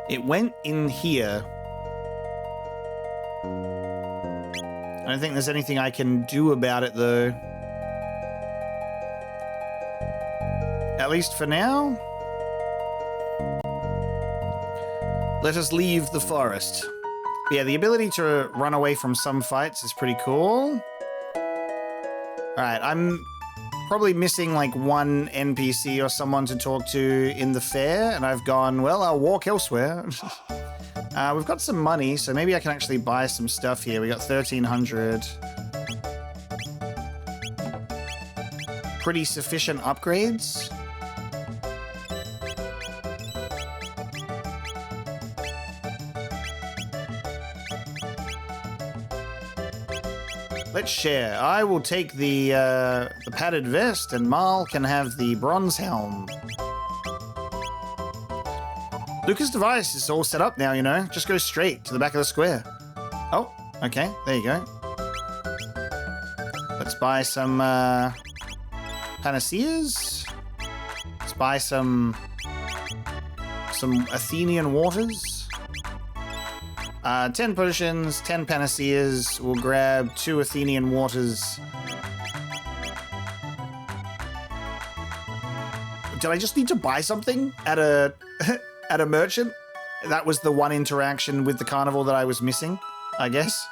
Speaker 1: It went in here. I don't think there's anything I can do about it, though. At least for now. Let us leave the forest. Yeah, the ability to run away from some fights is pretty cool. Alright, I'm probably missing like one NPC or someone to talk to in the fair, and I've gone, well, I'll walk elsewhere. We've got some money, so maybe I can actually buy some stuff here. We got 1,300. Pretty sufficient upgrades. Let's share. I will take the padded vest, and Marl can have the bronze helm. Lucas' device is all set up now, you know. Just go straight to the back of the square. Oh, okay. There you go. Let's buy some panaceas. Let's buy some Athenian waters. 10 potions, 10 panaceas. We'll grab 2 Athenian waters. Did I just need to buy something at a at a merchant? That was the one interaction with the carnival that I was missing, I guess.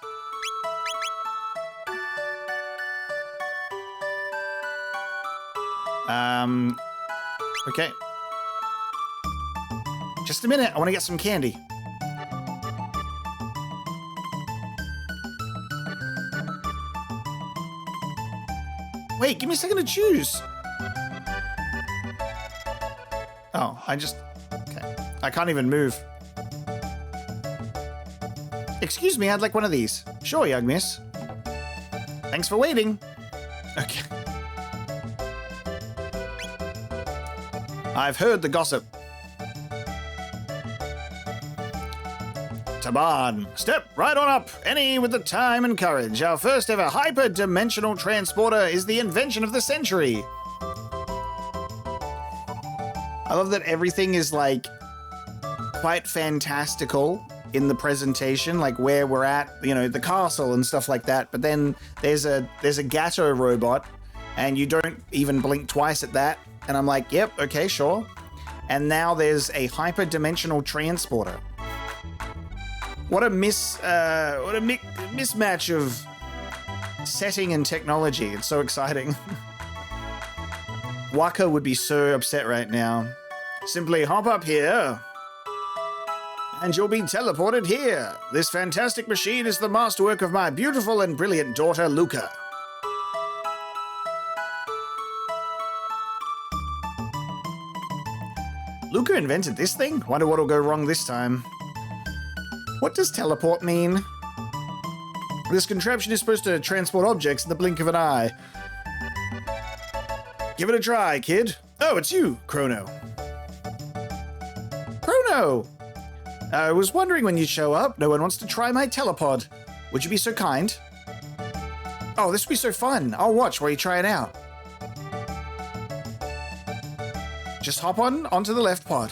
Speaker 1: Okay. Just a minute, I want to get some candy. Wait, give me a second to choose. Oh, okay. I can't even move. Excuse me, I'd like one of these. Sure, young miss. Thanks for waiting. Okay. I've heard the gossip. Taban, step right on up. Any with the time and courage. Our first ever hyper-dimensional transporter is the invention of the century. I love that everything is, like, quite fantastical in the presentation, like where we're at, you know, the castle and stuff like that. But then there's a Gatto robot, and you don't even blink twice at that. And I'm like, yep, okay, sure. And now there's a hyper-dimensional transporter. What a mismatch of setting and technology. It's so exciting. Waka would be so upset right now. Simply hop up here, and you'll be teleported here. This fantastic machine is the masterwork of my beautiful and brilliant daughter, Luca. Luca invented this thing? Wonder what'll go wrong this time. What does teleport mean? This contraption is supposed to transport objects in the blink of an eye. Give it a try, kid. Oh, it's you, Chrono. Chrono! I was wondering when you'd show up. No one wants to try my telepod. Would you be so kind? Oh, this would be so fun. I'll watch while you try it out. Just hop onto the left pod.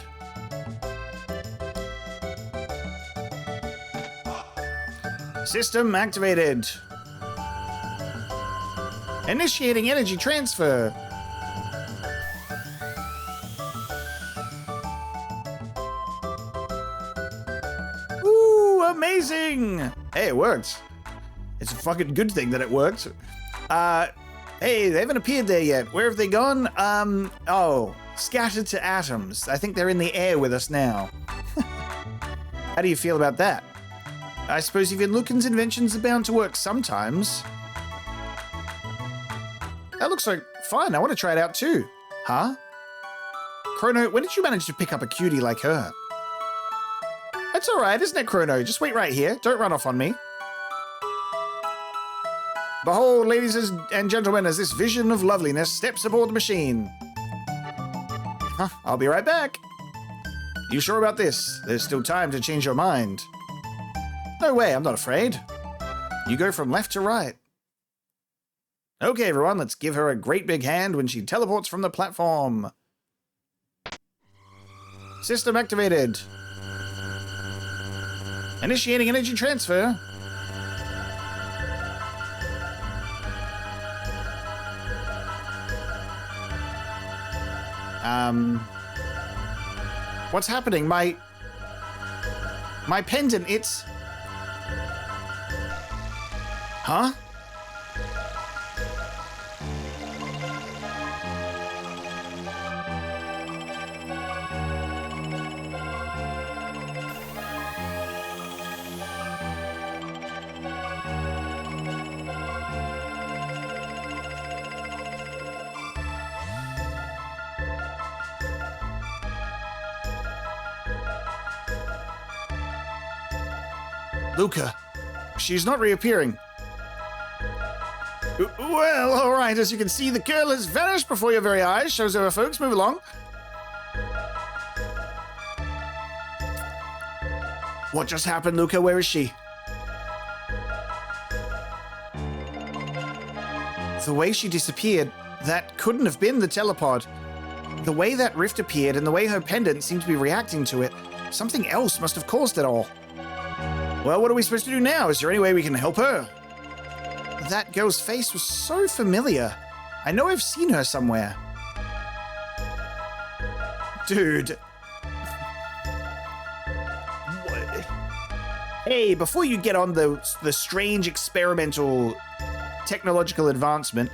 Speaker 1: System activated. Initiating energy transfer. Ooh, amazing! Hey, it worked. It's a fucking good thing that it worked. Hey, they haven't appeared there yet. Where have they gone? Oh, scattered to atoms. I think they're in the air with us now. How do you feel about that? I suppose even Lucan's inventions are bound to work sometimes. That looks like fun. I want to try it out too. Huh? Chrono, when did you manage to pick up a cutie like her? That's alright, isn't it, Chrono? Just wait right here. Don't run off on me. Behold, ladies and gentlemen, as this vision of loveliness steps aboard the machine. Huh, I'll be right back. You sure about this? There's still time to change your mind. No way, I'm not afraid. You go from left to right. Okay, everyone, let's give her a great big hand when she teleports from the platform. System activated. Initiating energy transfer. What's happening? My pendant, it's... Huh? Luca, she's not reappearing. Well, all right, as you can see, the girl has vanished before your very eyes. Show's over, folks. Move along. What just happened, Luca? Where is she? The way she disappeared, that couldn't have been the telepod. The way that rift appeared and the way her pendant seemed to be reacting to it, something else must have caused it all. Well, what are we supposed to do now? Is there any way we can help her? That girl's face was so familiar. I know I've seen her somewhere. Dude. What? Hey, before you get on the strange experimental technological advancement,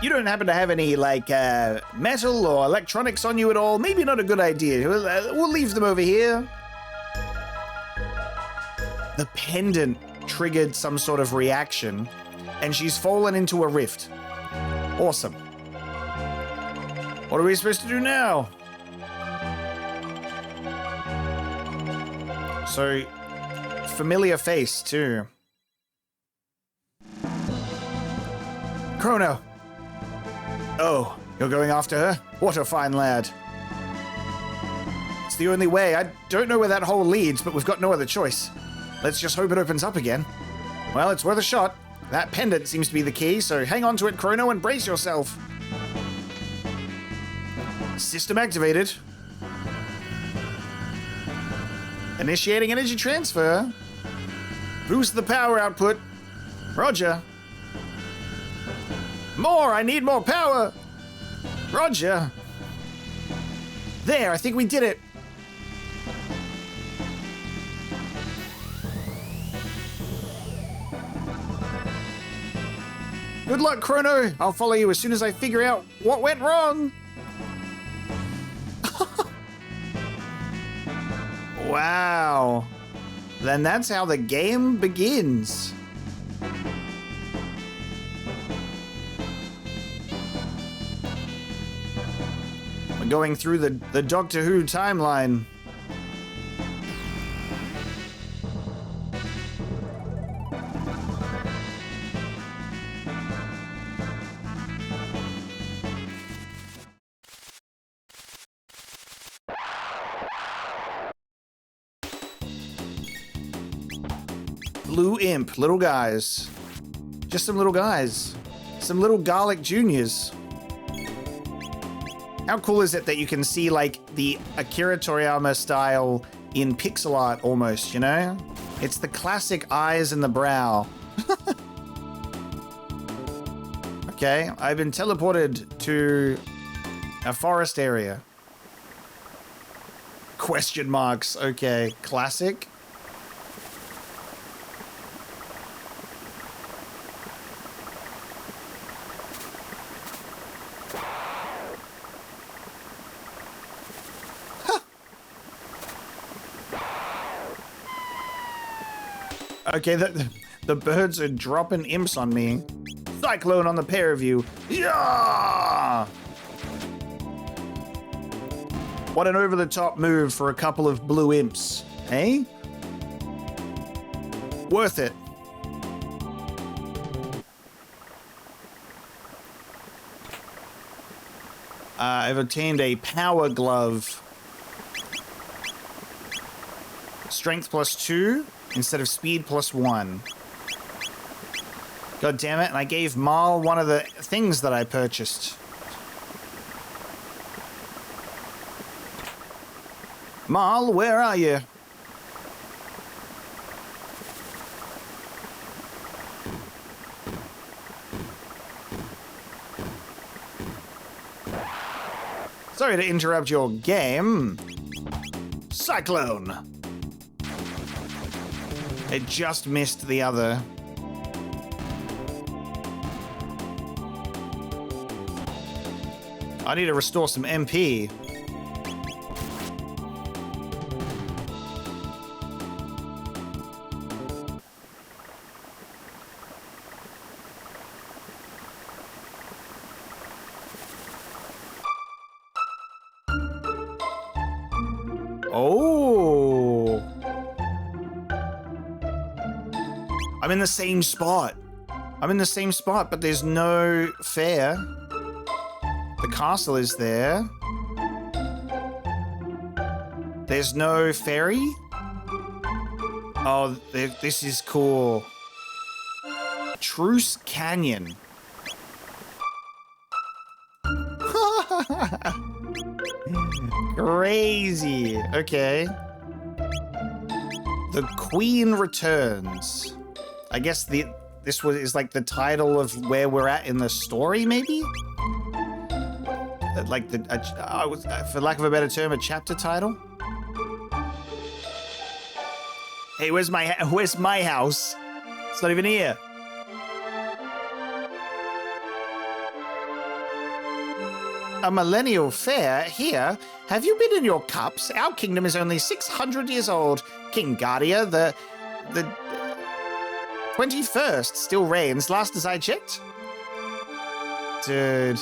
Speaker 1: you don't happen to have any, like, metal or electronics on you at all? Maybe not a good idea. We'll leave them over here. The pendant triggered some sort of reaction, and she's fallen into a rift. Awesome. What are we supposed to do now? So, familiar face, too. Chrono. Oh, you're going after her? What a fine lad. It's the only way. I don't know where that hole leads, but we've got no other choice. Let's just hope it opens up again. Well, it's worth a shot. That pendant seems to be the key, so hang on to it, Chrono, and brace yourself. System activated. Initiating energy transfer. Boost the power output. Roger. More! I need more power! Roger. There, I think we did it. Good luck, Chrono. I'll follow you as soon as I figure out what went wrong. Wow. Then that's how the game begins. We're going through the Doctor Who timeline. Blue imp, little guys. Just some little guys. Some little garlic juniors. How cool is it that you can see, like, the Akira Toriyama style in pixel art almost, you know? It's the classic eyes and the brow. Okay, I've been teleported to a forest area. Question marks, okay. Classic. Okay, the birds are dropping imps on me. Cyclone on the pair of you. Yeah! What an over-the-top move for a couple of blue imps, eh? Worth it. I've obtained a power glove. Strength +2. Instead of speed +1. God damn it, and I gave Marl one of the things that I purchased. Marl, where are you? Sorry to interrupt your game. Cyclone! It just missed the other. I need to restore some MP. Oh. I'm in the same spot. I'm in the same spot, but there's no fair. The castle is there. There's no ferry? Oh, this is cool. Truce Canyon. Crazy. Okay. The Queen Returns. I guess this is like the title of where we're at in the story, maybe? Like for lack of a better term, a chapter title? Hey, where's my house? It's not even here. A millennial fair here? Have you been in your cups? Our kingdom is only 600 years old. King Guardia, the 21st still reigns, last as I checked. Dude.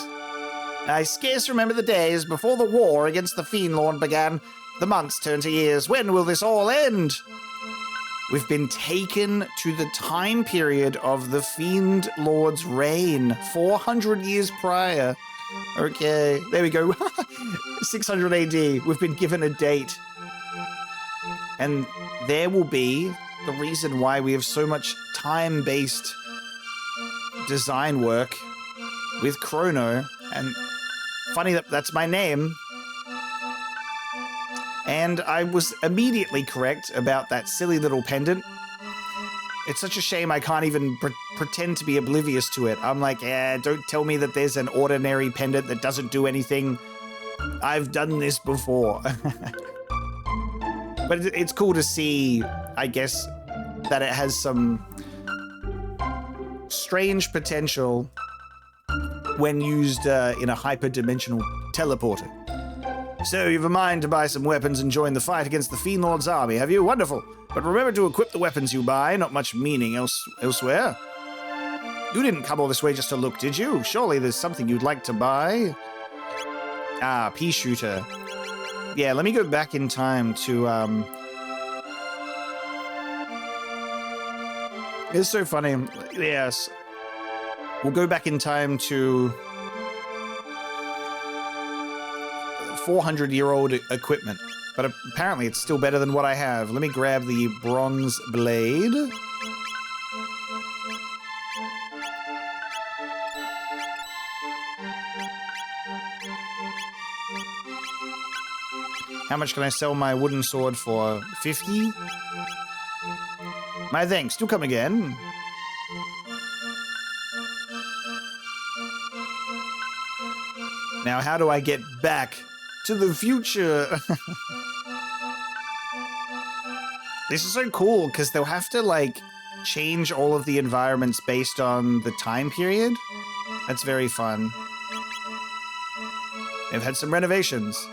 Speaker 1: I scarce remember the days before the war against the Fiend Lord began. The months turn to years. When will this all end? We've been taken to the time period of the Fiend Lord's reign, 400 years prior. Okay, there we go. 600 AD. We've been given a date. And there will be the reason why we have so much time-based design work with Chrono. And funny that that's my name. And I was immediately correct about that silly little pendant. It's such a shame I can't even pretend to be oblivious to it. I'm like, don't tell me that there's an ordinary pendant that doesn't do anything. I've done this before. But it's cool to see, I guess, that it has some strange potential when used in a hyperdimensional teleporter. So, you've a mind to buy some weapons and join the fight against the Fiend Lord's army, have you? Wonderful. But remember to equip the weapons you buy, not much meaning elsewhere. You didn't come all this way just to look, did you? Surely there's something you'd like to buy? Ah, pea shooter. Yeah, let me go back in time to, It's so funny. Yes. We'll go back in time to 400-year-old equipment, but apparently it's still better than what I have. Let me grab the bronze blade. How much can I sell my wooden sword for? 50? My thanks. Do come again. Now, how do I get back to the future? This is so cool because they'll have to like change all of the environments based on the time period. That's very fun. They've had some renovations.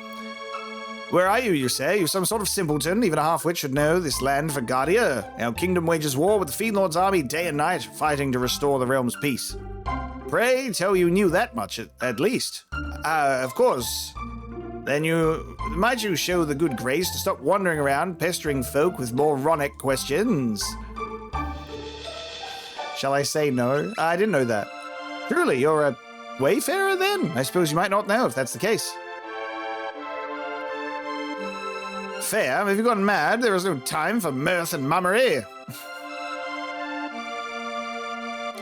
Speaker 1: Where are you, you say? You're some sort of simpleton. Even a half-wit should know this land for Guardia. Our kingdom wages war with the Fiend Lord's army day and night, fighting to restore the realm's peace. Pray tell you knew that much, at least. Of course. Then might you show the good grace to stop wandering around pestering folk with moronic questions? Shall I say no? I didn't know that. Truly, you're a wayfarer then? I suppose you might not know if that's the case. Fair, have you gone mad? There is no time for mirth and mummery.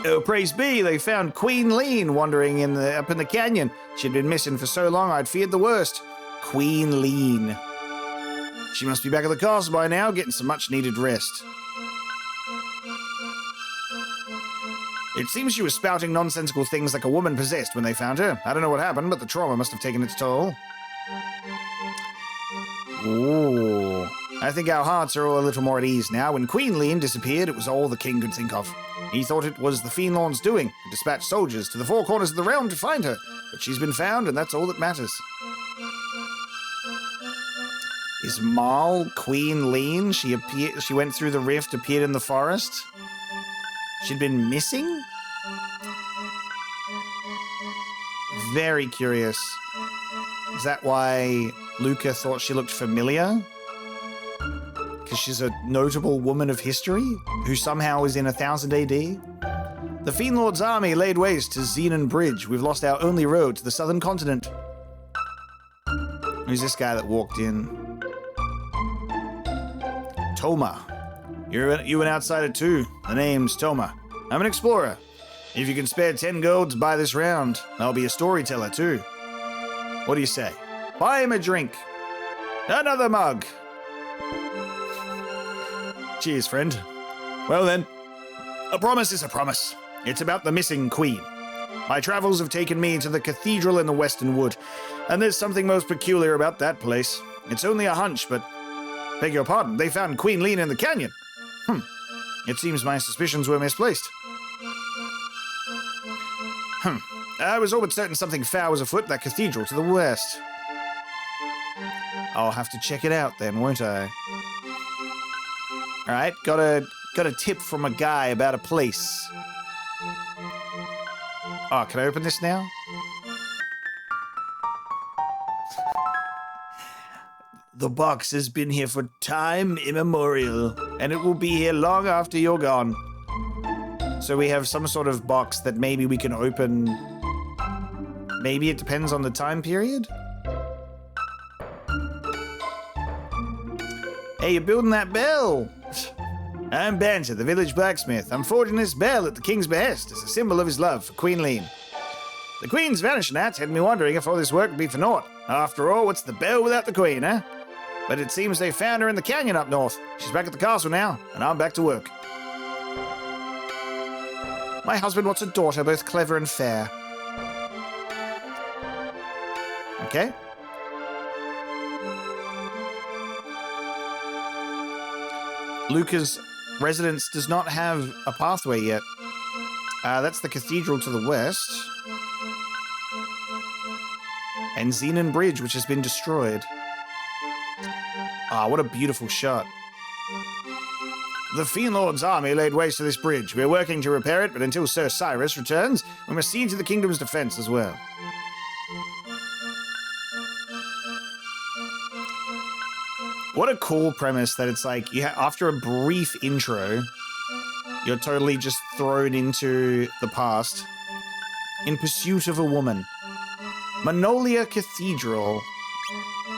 Speaker 1: Oh, praise be, they found Queen Lean wandering up in the canyon. She'd been missing for so long I'd feared the worst. Queen Lean. She must be back at the castle by now, getting some much-needed rest. It seems she was spouting nonsensical things like a woman possessed when they found her. I don't know what happened, but the trauma must have taken its toll. Ooh. I think our hearts are all a little more at ease now. When Queen Lean disappeared, it was all the king could think of. He thought it was the Fiend Lord's doing, and dispatched soldiers to the four corners of the realm to find her. But she's been found, and that's all that matters. Is Mal Queen Lean? She went through the rift, appeared in the forest. She'd been missing? Very curious. Is that why Luca thought she looked familiar? Because she's a notable woman of history who somehow is in 1000 AD? The Fiend Lord's army laid waste to Xenon Bridge. We've lost our only road to the southern continent. Who's this guy that walked in? Toma. You an outsider too. The name's Toma. I'm an explorer. If you can spare 10 gold to buy this round, I'll be a storyteller too. What do you say? Buy him a drink. Another mug. Cheers, friend. Well then, a promise is a promise. It's about the missing queen. My travels have taken me to the cathedral in the Western Wood, and there's something most peculiar about that place. It's only a hunch, but beg your pardon, they found Queen Lean in the canyon. It seems my suspicions were misplaced. I was all but certain something foul was afoot at that cathedral to the west. I'll have to check it out then, won't I? Alright, got a tip from a guy about a place. Oh, can I open this now? The box has been here for time immemorial, and it will be here long after you're gone. So we have some sort of box that maybe we can open. Maybe it depends on the time period? Hey, you're building that bell! I'm Banter, the village blacksmith. I'm forging this bell at the king's behest as a symbol of his love for Queen Lean. The queen's vanishing act had me wondering if all this work would be for naught. After all, what's the bell without the queen, eh? But it seems they found her in the canyon up north. She's back at the castle now, and I'm back to work. My husband wants a daughter, both clever and fair. Okay. Luca's residence does not have a pathway yet. That's the cathedral to the west. And Xenon Bridge, which has been destroyed. Ah, what a beautiful shot. The Fiend Lord's army laid waste to this bridge. We're working to repair it, but until Sir Cyrus returns, we must see to the kingdom's defense as well. What a cool premise that it's like, after a brief intro, you're totally just thrown into the past in pursuit of a woman. Manolia Cathedral.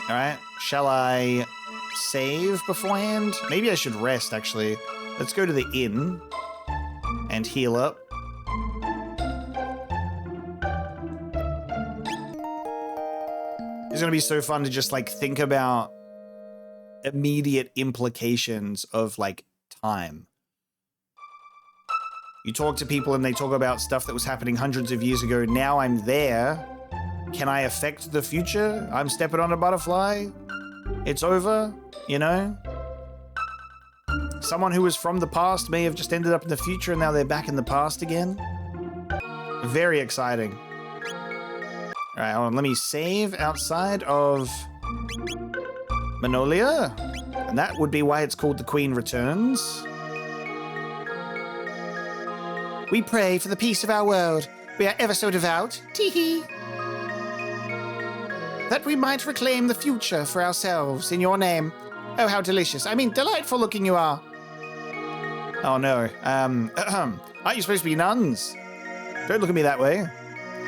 Speaker 1: Alright, shall I save beforehand? Maybe I should rest, actually. Let's go to the inn and heal up. It's gonna be so fun to just, like, think about immediate implications of, like, time. You talk to people and they talk about stuff that was happening hundreds of years ago. Now I'm there. Can I affect the future? I'm stepping on a butterfly. It's over, you know? Someone who was from the past may have just ended up in the future and now they're back in the past again. Very exciting. All right, hold on. Let me save outside of Manolia. And that would be why it's called The Queen Returns. We pray for the peace of our world. We are ever so devout. Tee-hee. That we might reclaim the future for ourselves in your name. Oh, how delicious. I mean, delightful looking you are. Oh, no. Aren't you supposed to be nuns? Don't look at me that way.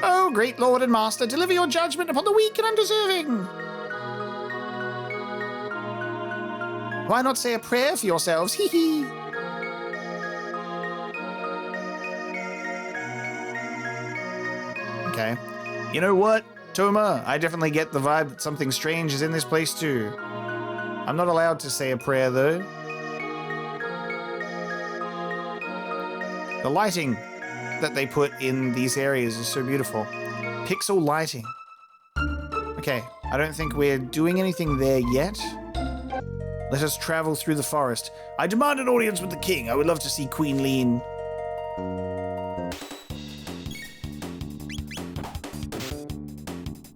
Speaker 1: Oh, great Lord and Master, deliver your judgment upon the weak and undeserving. Why not say a prayer for yourselves? Hee hee. Okay. You know what, Toma? I definitely get the vibe that something strange is in this place too. I'm not allowed to say a prayer though. The lighting that they put in these areas is so beautiful. Pixel lighting. Okay, I don't think we're doing anything there yet. Let us travel through the forest. I demand an audience with the king. I would love to see Queen Lean.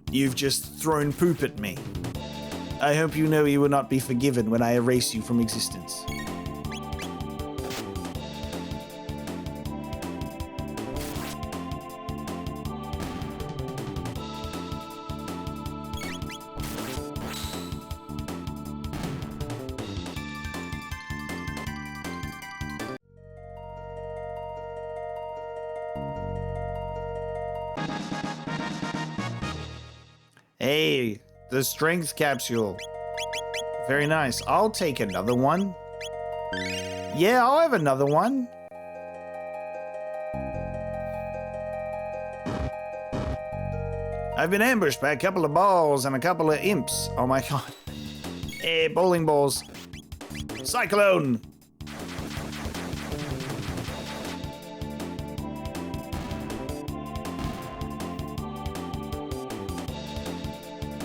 Speaker 1: You've just thrown poop at me. I hope you know you will not be forgiven when I erase you from existence. Hey, the strength capsule. Very nice. I'll take another one. Yeah, I'll have another one. I've been ambushed by a couple of balls and a couple of imps. Oh my god. Hey, bowling balls. Cyclone.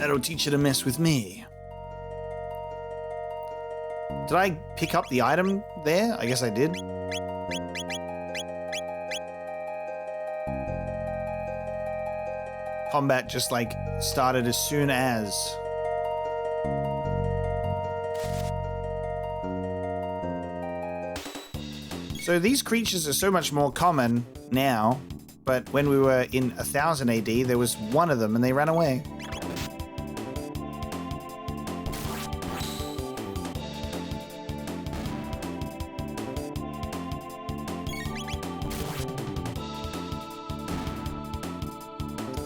Speaker 1: That'll teach you to mess with me. Did I pick up the item there? I guess I did. Combat just like started as soon as. So these creatures are so much more common now, but when we were in 1000 AD, there was one of them and they ran away.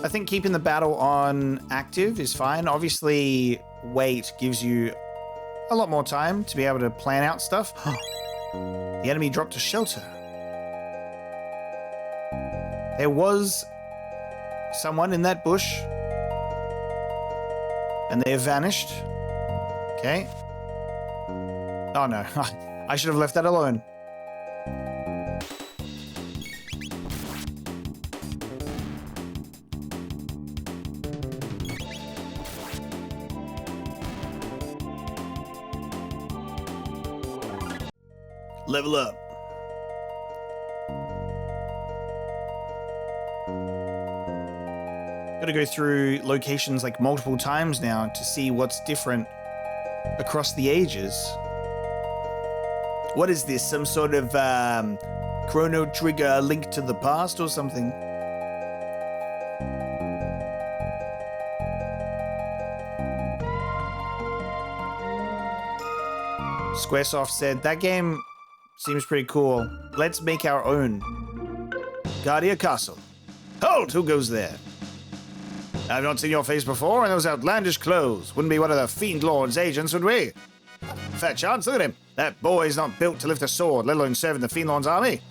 Speaker 1: I think keeping the battle on active is fine. Obviously, wait gives you a lot more time to be able to plan out stuff. The enemy dropped a shelter. There was someone in that bush, and they have vanished. Okay. Oh no, I should have left that alone. Level up. Gotta go through locations like multiple times now to see what's different across the ages. What is this? Some sort of Chrono Trigger link to the past or something? Squaresoft said, that game seems pretty cool. Let's make our own. Guardia Castle. Halt! Who goes there? I've not seen your face before in those outlandish clothes. Wouldn't be one of the Fiend Lord's agents, would we? Fair chance, look at him. That boy's not built to lift a sword, let alone serve in the Fiend Lord's army.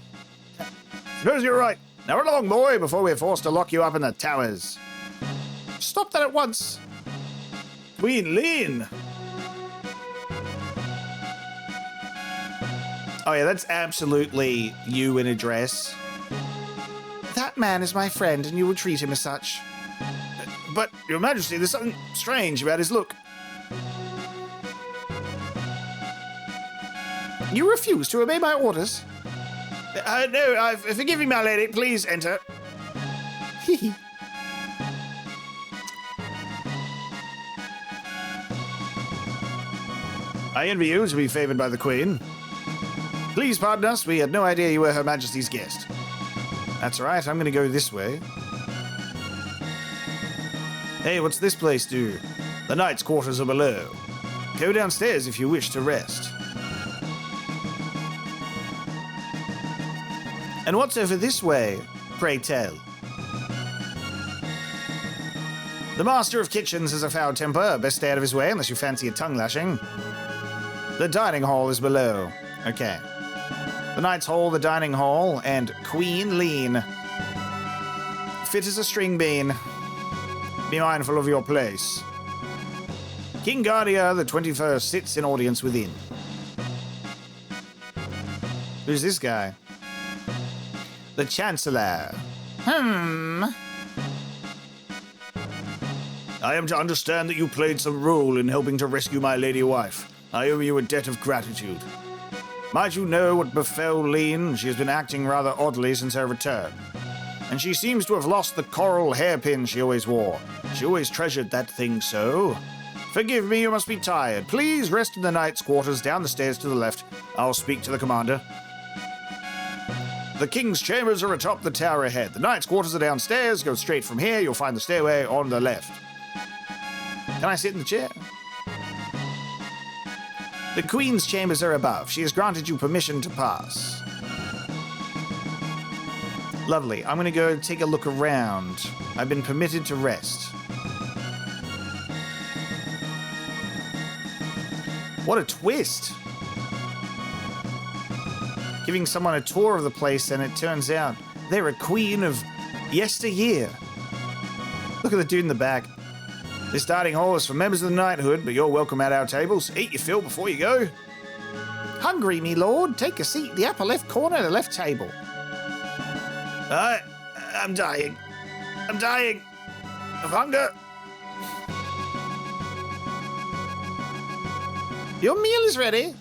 Speaker 1: Suppose you're right. Now along, boy, before we're forced to lock you up in the towers. Stop that at once. Queen Lean. Oh yeah, that's absolutely you in a dress. That man is my friend, and you will treat him as such. But, Your Majesty, there's something strange about his look. You refuse to obey my orders? No, forgive me, my lady. Please enter. I envy you to be favored by the Queen. Please pardon us, we had no idea you were Her Majesty's guest. That's right, I'm gonna go this way. Hey, what's this place do? The knight's quarters are below. Go downstairs if you wish to rest. And what's over this way, pray tell? The Master of Kitchens has a foul temper. Best stay out of his way unless you fancy a tongue lashing. The dining hall is below. Okay. The Knight's Hall, the Dining Hall, and Queen Lean. Fit as a string bean. Be mindful of your place. King Guardia the 21st sits in audience within. Who's this guy? The Chancellor. I am to understand that you played some role in helping to rescue my lady wife. I owe you a debt of gratitude. Might you know what befell Lean? She has been acting rather oddly since her return. And she seems to have lost the coral hairpin she always wore. She always treasured that thing so. Forgive me, you must be tired. Please rest in the knight's quarters down the stairs to the left. I'll speak to the commander. The king's chambers are atop the tower ahead. The knight's quarters are downstairs. Go straight from here. You'll find the stairway on the left. Can I sit in the chair? The Queen's chambers are above. She has granted you permission to pass. Lovely. I'm going to go take a look around. I've been permitted to rest. What a twist. Giving someone a tour of the place and it turns out they're a queen of yesteryear. Look at the dude in the back. This dining hall is for members of the knighthood, but you're welcome at our tables. Eat your fill before you go. Hungry, me lord? Take a seat. The upper left corner, the left table. I'm dying. I'm dying of hunger. Your meal is ready.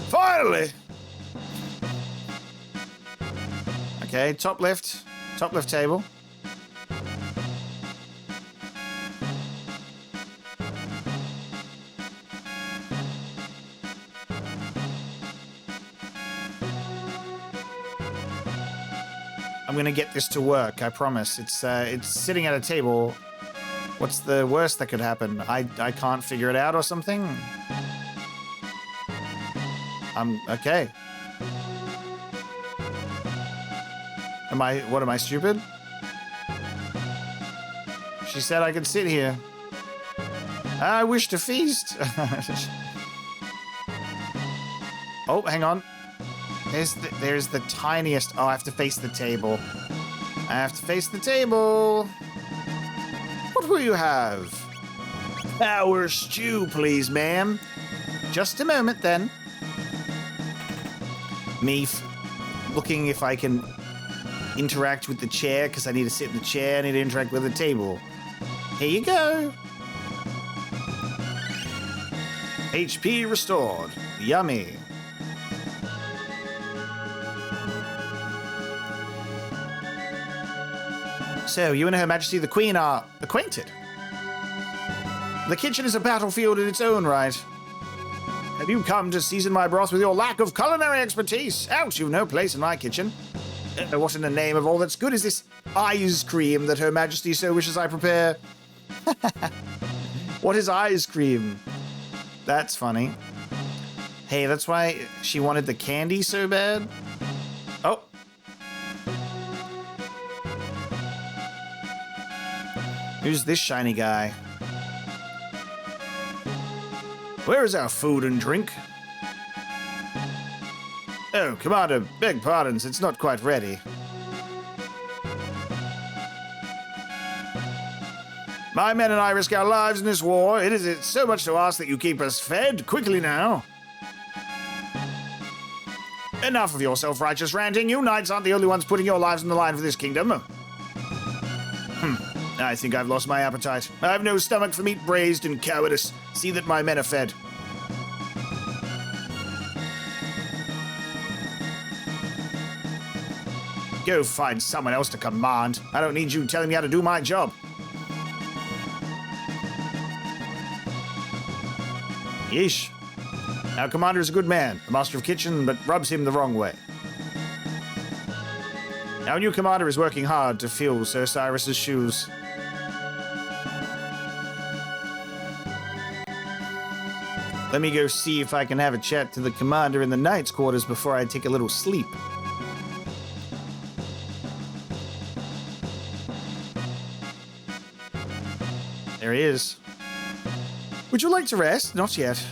Speaker 1: Finally. Okay, top left table. I'm gonna get this to work, I promise. It's sitting at a table. What's the worst that could happen? I can't figure it out or something? Okay. What am I, stupid? She said I could sit here. I wish to feast. Oh, hang on. There's the tiniest... Oh, I have to face the table. I have to face the table. What will you have? Our stew, please, ma'am. Just a moment, then. Me looking if I can interact with the chair, because I need to sit in the chair. I need to interact with the table. Here you go. HP restored. Yummy. So, you and Her Majesty the Queen are acquainted. The kitchen is a battlefield in its own right. Have you come to season my broth with your lack of culinary expertise? Out, you've no place in my kitchen. What in the name of all that's good is this ice cream that Her Majesty so wishes I prepare? What is ice cream? That's funny. Hey, that's why she wanted the candy so bad? Oh. Who's this shiny guy? Where is our food and drink? Oh, Commander, beg pardons, it's not quite ready. My men and I risk our lives in this war. It's so much to ask that you keep us fed. Quickly now. Enough of your self-righteous ranting. You knights aren't the only ones putting your lives on the line for this kingdom. I think I've lost my appetite. I have no stomach for meat braised in cowardice. See that my men are fed. Go find someone else to command. I don't need you telling me how to do my job. Yeesh. Our commander is a good man, a master of kitchen, but rubs him the wrong way. Our new commander is working hard to fill Sir Cyrus's shoes. Let me go see if I can have a chat to the commander in the knight's quarters before I take a little sleep. There he is. Would you like to rest? Not yet.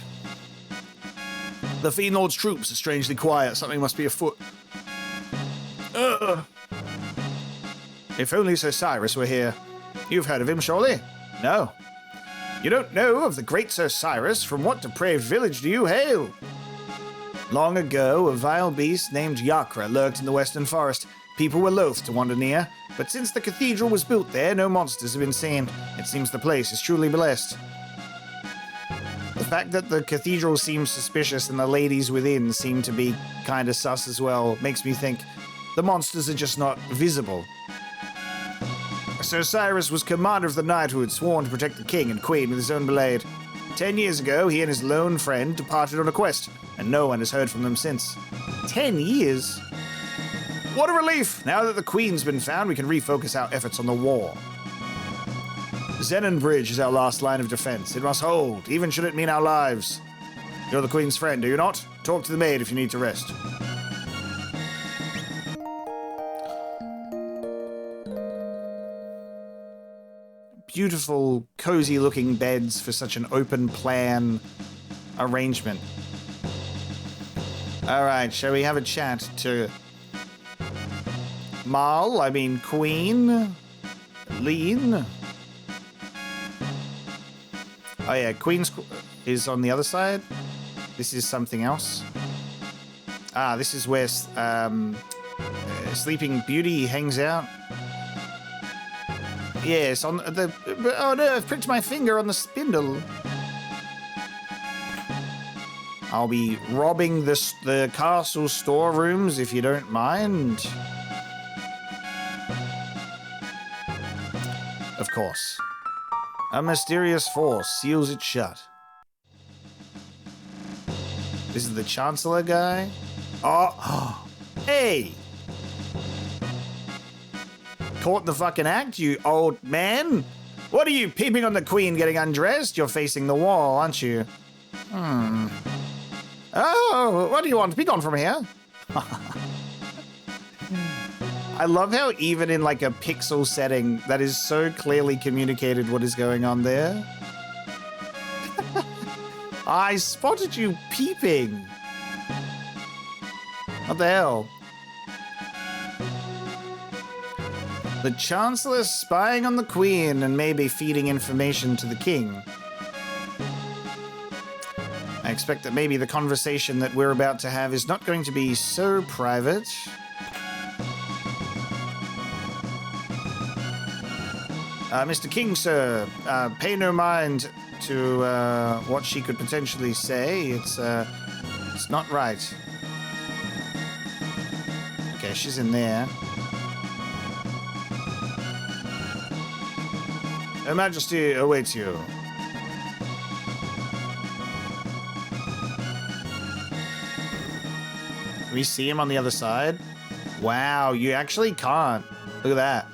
Speaker 1: The Fiend Lord's troops are strangely quiet. Something must be afoot. If only Sir Cyrus were here. You've heard of him, surely? No. You don't know of the great Sir Cyrus? From what depraved village do you hail? Long ago, a vile beast named Yakra lurked in the western forest. People were loath to wander near, but since the cathedral was built there, no monsters have been seen. It seems the place is truly blessed. The fact that the cathedral seems suspicious and the ladies within seem to be kind of sus as well makes me think the monsters are just not visible. Sir Cyrus was commander of the knighthood, sworn to protect the king and queen with his own blade. 10 years ago, he and his lone friend departed on a quest, and no one has heard from them since. 10 years? What a relief! Now that the queen's been found, we can refocus our efforts on the war. Zenon Bridge is our last line of defense. It must hold, even should it mean our lives. You're the queen's friend, are you not? Talk to the maid if you need to rest. Beautiful, cozy-looking beds for such an open-plan arrangement. All right, shall we have a chat to Queen? Lean? Oh yeah, Queen's is on the other side. This is something else. Ah, this is where Sleeping Beauty hangs out. Yes, on the... Oh no, I've pricked my finger on the spindle. I'll be robbing the castle storerooms if you don't mind. Of course. A mysterious force seals it shut. This is the Chancellor guy? Oh, hey! Caught in the fucking act, you old man? What are you, peeping on the Queen getting undressed? You're facing the wall, aren't you? Oh, what do you want? Be gone from here. I love how even in like a pixel setting, that is so clearly communicated what is going on there. I spotted you peeping. What the hell? The Chancellor spying on the Queen and maybe feeding information to the King. I expect that maybe the conversation that we're about to have is not going to be so private. Mr. King, sir, pay no mind to what she could potentially say. It's not right. Okay, she's in there. Her Majesty awaits you. Can we see him on the other side? Wow, you actually can't. Look at that.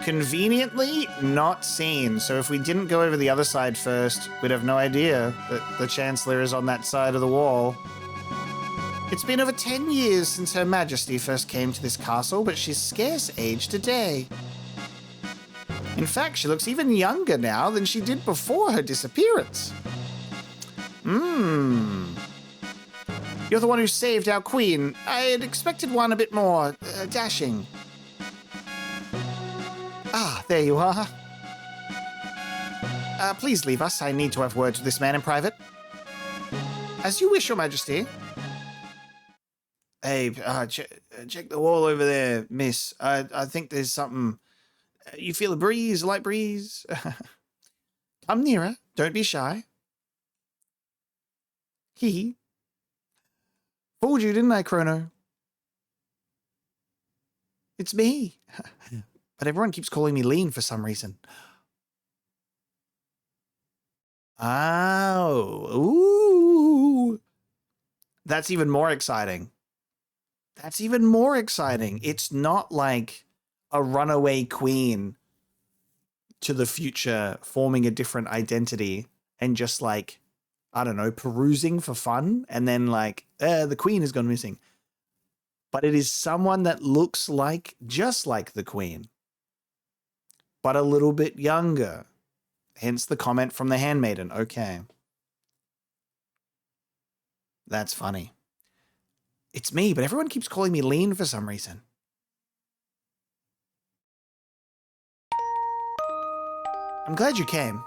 Speaker 1: Conveniently not seen. So if we didn't go over the other side first, we'd have no idea that the Chancellor is on that side of the wall. It's been over 10 years since Her Majesty first came to this castle, but she's scarce aged a day. In fact, she looks even younger now than she did before her disappearance. You're the one who saved our queen. I had expected one a bit more dashing. Ah, there you are. Please leave us. I need to have words with this man in private. As you wish, Your Majesty. Hey, check the wall over there, miss. I think there's something... You feel a breeze, a light breeze? Come nearer. Don't be shy. Hee. Fooled you, didn't I, Chrono? It's me. But everyone keeps calling me Lean for some reason. Oh. Ooh. That's even more exciting. That's even more exciting. It's not like a runaway queen to the future forming a different identity and just like, I don't know, perusing for fun. And then like, the queen has gone missing. But it is someone that looks like, just like the queen, but a little bit younger. Hence the comment from the handmaiden. Okay. That's funny. It's me, but everyone keeps calling me Lean for some reason. I'm glad you came.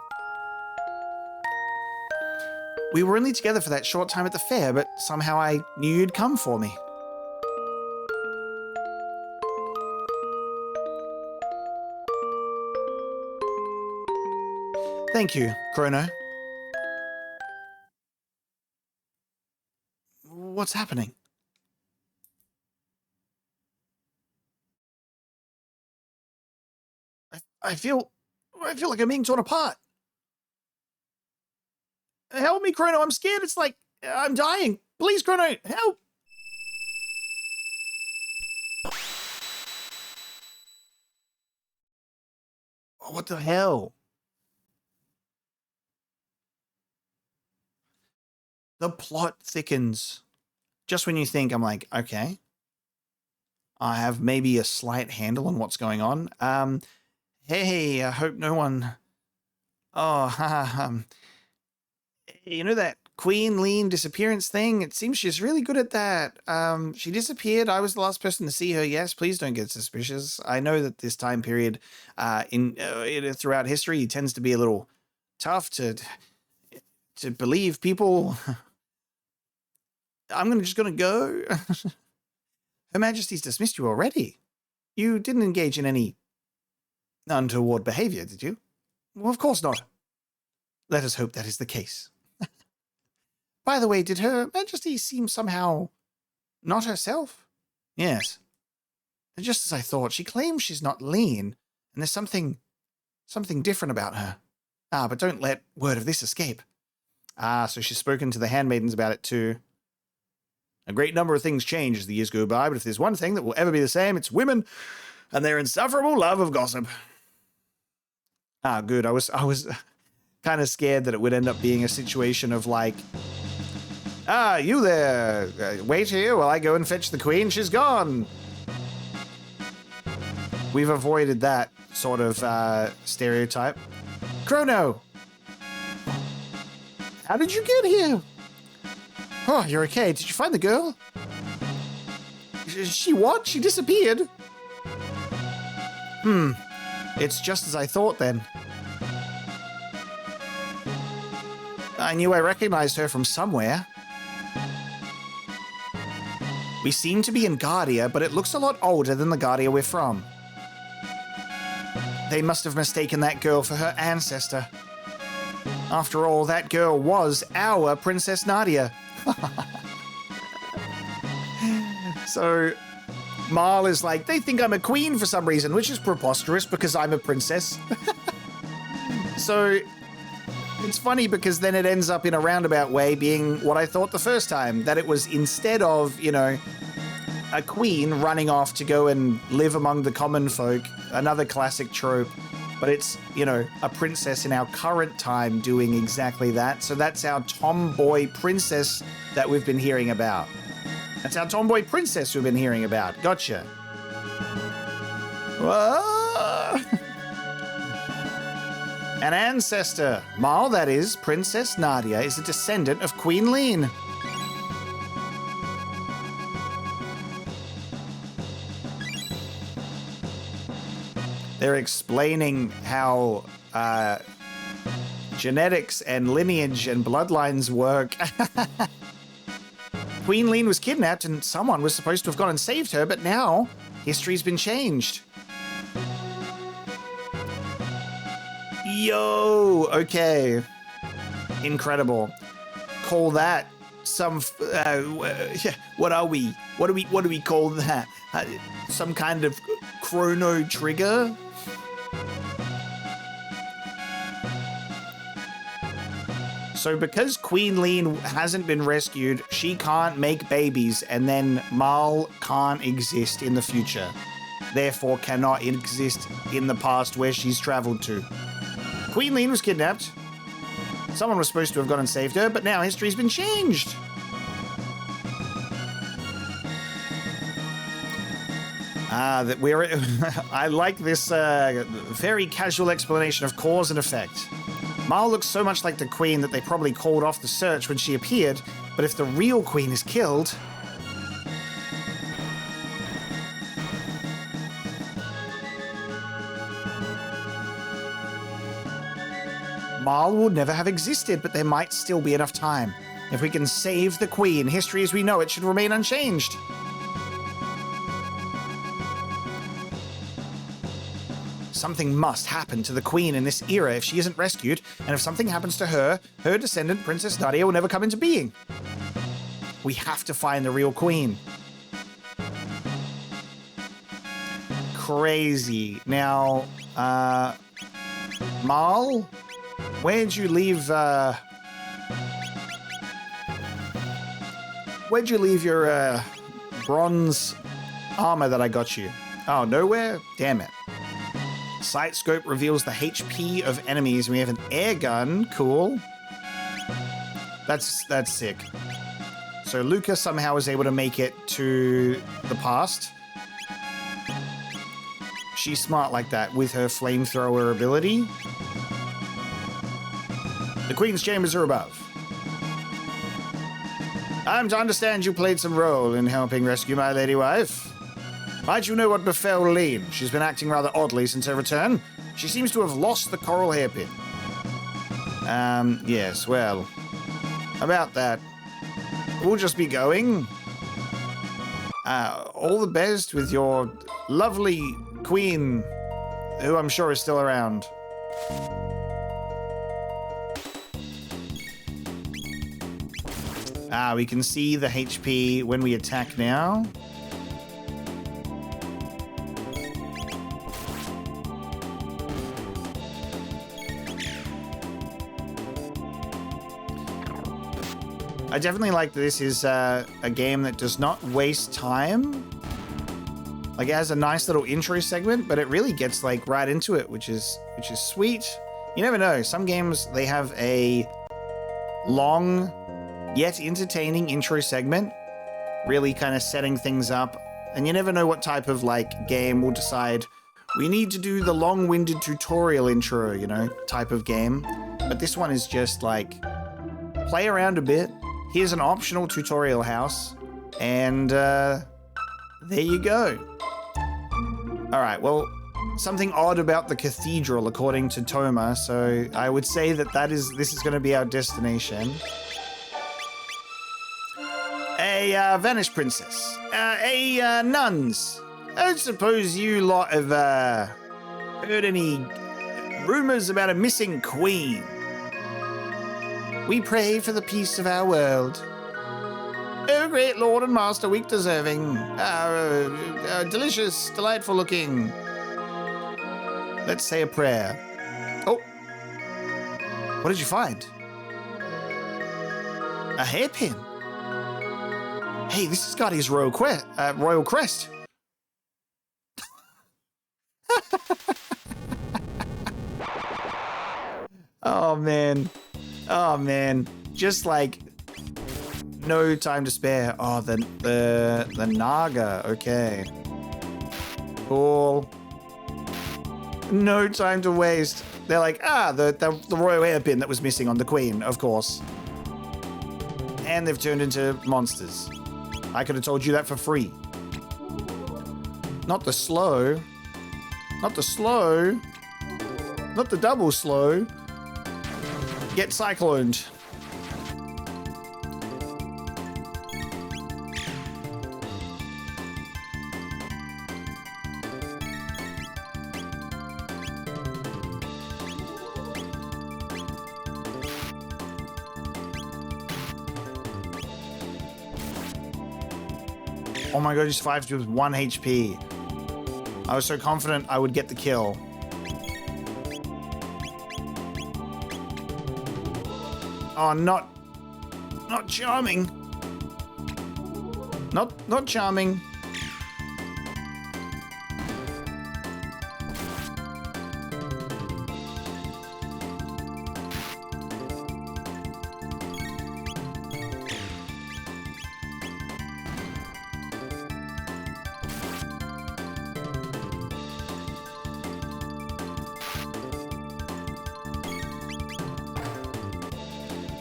Speaker 1: We were only together for that short time at the fair, but somehow I knew you'd come for me. Thank you, Chrono. What's happening? I feel like I'm being torn apart. Help me, Chrono. I'm scared. It's like I'm dying. Please, Chrono, help. What the hell? The plot thickens. Just when you think, I'm like, okay, I have maybe a slight handle on what's going on. Hey, I hope no one... Oh, you know that Queen Lean disappearance thing? It seems she's really good at that. She disappeared. I was the last person to see her. Yes, please don't get suspicious. I know that this time period throughout history tends to be a little tough to believe people. I'm just going to go. Her Majesty's dismissed you already. You didn't engage in any untoward behavior, did you? Well, of course not. Let us hope that is the case. By the way, did Her Majesty seem somehow not herself? Yes. And just as I thought, she claims she's not lean, and there's something different about her. Ah, but don't let word of this escape. Ah, so she's spoken to the handmaidens about it too. A great number of things change as the years go by, but if there's one thing that will ever be the same, it's women and their insufferable love of gossip. Ah, good. I was kind of scared that it would end up being a situation of like, ah, you there, wait here while I go and fetch the queen, she's gone. We've avoided that sort of stereotype. Chrono! How did you get here? Oh, you're okay. Did you find the girl? She what? She disappeared? It's just as I thought then. I knew I recognized her from somewhere. We seem to be in Guardia, but it looks a lot older than the Guardia we're from. They must have mistaken that girl for her ancestor. After all, that girl was our Princess Nadia. So, Marl is like, they think I'm a queen for some reason, which is preposterous because I'm a princess. So, it's funny because then it ends up in a roundabout way being what I thought the first time, that it was instead of, you know, a queen running off to go and live among the common folk, another classic trope, but it's, you know, a princess in our current time doing exactly that. So that's our tomboy princess that we've been hearing about. That's our tomboy princess we've been hearing about. Gotcha. An ancestor. Marl, that is, Princess Nadia, is a descendant of Queen Lean. They're explaining how genetics and lineage and bloodlines work. Queen Lean was kidnapped and someone was supposed to have gone and saved her, but now history's been changed. Yo, okay. Incredible. Call that some, what are we? What do we call that? Some kind of chrono trigger? So because Queen Lean hasn't been rescued, she can't make babies, and then Marl can't exist in the future. Therefore cannot exist in the past where she's traveled to. Queen Lean was kidnapped. Someone was supposed to have gone and saved her, but now history's been changed. I like this very casual explanation of cause and effect. Marl looks so much like the queen that they probably called off the search when she appeared, but if the real queen is killed... Marl would never have existed, but there might still be enough time. If we can save the queen, history as we know it should remain unchanged. Something must happen to the queen in this era if she isn't rescued, and if something happens to her, her descendant, Princess Nadia, will never come into being. We have to find the real queen. Crazy. Now, Marl? Where'd you leave your, bronze armor that I got you? Oh, nowhere? Damn it. Sight scope reveals the HP of enemies. We have an air gun. Cool. That's sick. So Luca somehow was able to make it to the past. She's smart like that with her flamethrower ability. The Queen's chambers are above. I'm to understand you played some role in helping rescue my lady wife. Might you know what befell Lean? She's been acting rather oddly since her return. She seems to have lost the coral hairpin. Yes, well, about that. We'll just be going. All the best with your lovely queen, who I'm sure is still around. We can see the HP when we attack now. I definitely like that this is a game that does not waste time. Like, it has a nice little intro segment, but it really gets like right into it, which is sweet. You never know. Some games, they have a long yet entertaining intro segment, really kind of setting things up. And you never know what type of like game will decide we need to do the long-winded tutorial intro, you know, type of game. But this one is just like play around a bit. Here's an optional tutorial house, and there you go. All right, well, something odd about the cathedral, according to Toma, so I would say that this is going to be our destination. A vanished princess. Nuns. I don't suppose you lot have heard any rumors about a missing queen. We pray for the peace of our world. Oh, great Lord and Master, weak deserving. Delicious, delightful looking. Let's say a prayer. Oh. What did you find? A hairpin. Hey, this has got his royal crest. Oh, man. Oh, man. Just like no time to spare. Oh, the Naga. Okay. Cool. No time to waste. They're like, the royal hairpin that was missing on the queen, of course. And they've turned into monsters. I could have told you that for free. Not the slow. Not the slow. Not the double slow. Get cycloned. Oh my god, you survived with 1 HP. I was so confident I would get the kill. Oh, not charming. Not charming.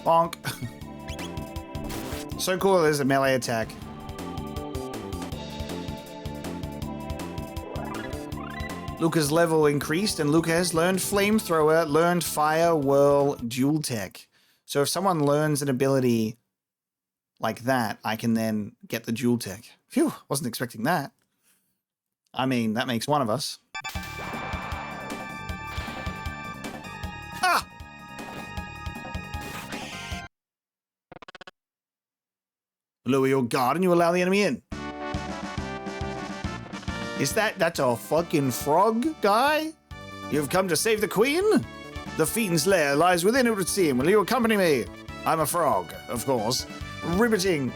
Speaker 1: Bonk. So cool there's a melee attack. Luca's level increased and Luca has learned Flamethrower, learned Fire, Whirl, Dual Tech. So if someone learns an ability like that, I can then get the Dual Tech. Phew, wasn't expecting that. I mean, that makes one of us. Ah! Lower your guard and you allow the enemy in. That's a fucking frog guy? You've come to save the queen? The fiend's lair lies within, it would seem. Will you accompany me? I'm a frog, of course. Riveting.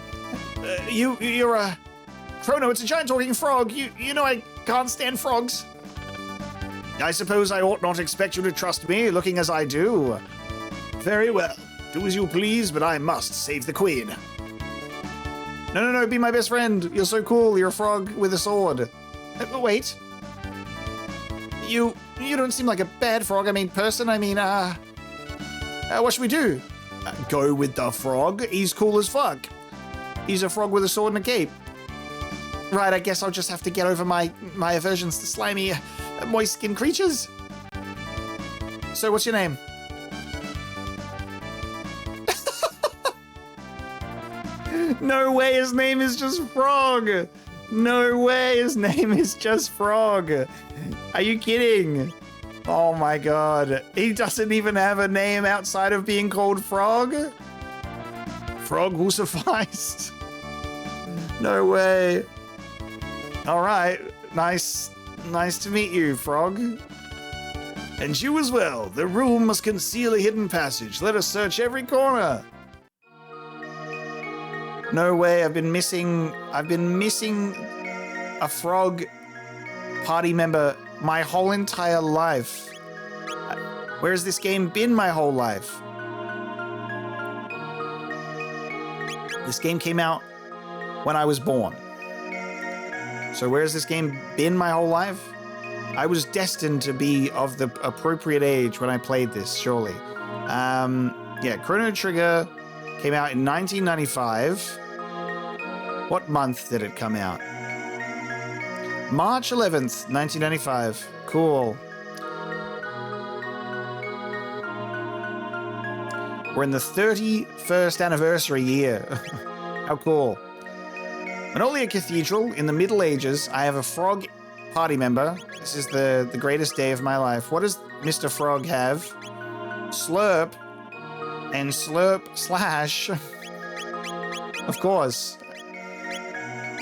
Speaker 1: You're a... Chrono, it's a giant talking frog. You know I can't stand frogs. I suppose I ought not expect you to trust me, looking as I do. Very well. Do as you please, but I must save the queen. No, be my best friend. You're so cool. You're a frog with a sword. Wait. You don't seem like a bad frog. I mean, person. I mean, what should we do? Go with the frog. He's cool as fuck. He's a frog with a sword and a cape. Right, I guess I'll just have to get over my aversions to slimy, moist-skinned creatures. So, what's your name? No way his name is just Frog. No way his name is just Frog. Are you kidding? Oh my god. He doesn't even have a name outside of being called Frog? frog will suffice. No way. All right. Nice to meet you, frog. And you as well. The room must conceal a hidden passage. Let us search every corner. No way. I've been missing a frog party member my whole entire life. Where has this game been my whole life? This game came out when I was born. So where has this game been my whole life? I was destined to be of the appropriate age when I played this, surely. Yeah, Chrono Trigger came out in 1995. What month did it come out? March 11th, 1995. Cool. We're in the 31st anniversary year. How cool. Manolia Cathedral, in the Middle Ages, I have a frog party member. This is the greatest day of my life. What does Mr. Frog have? Slurp and Slurp Slash. Of course.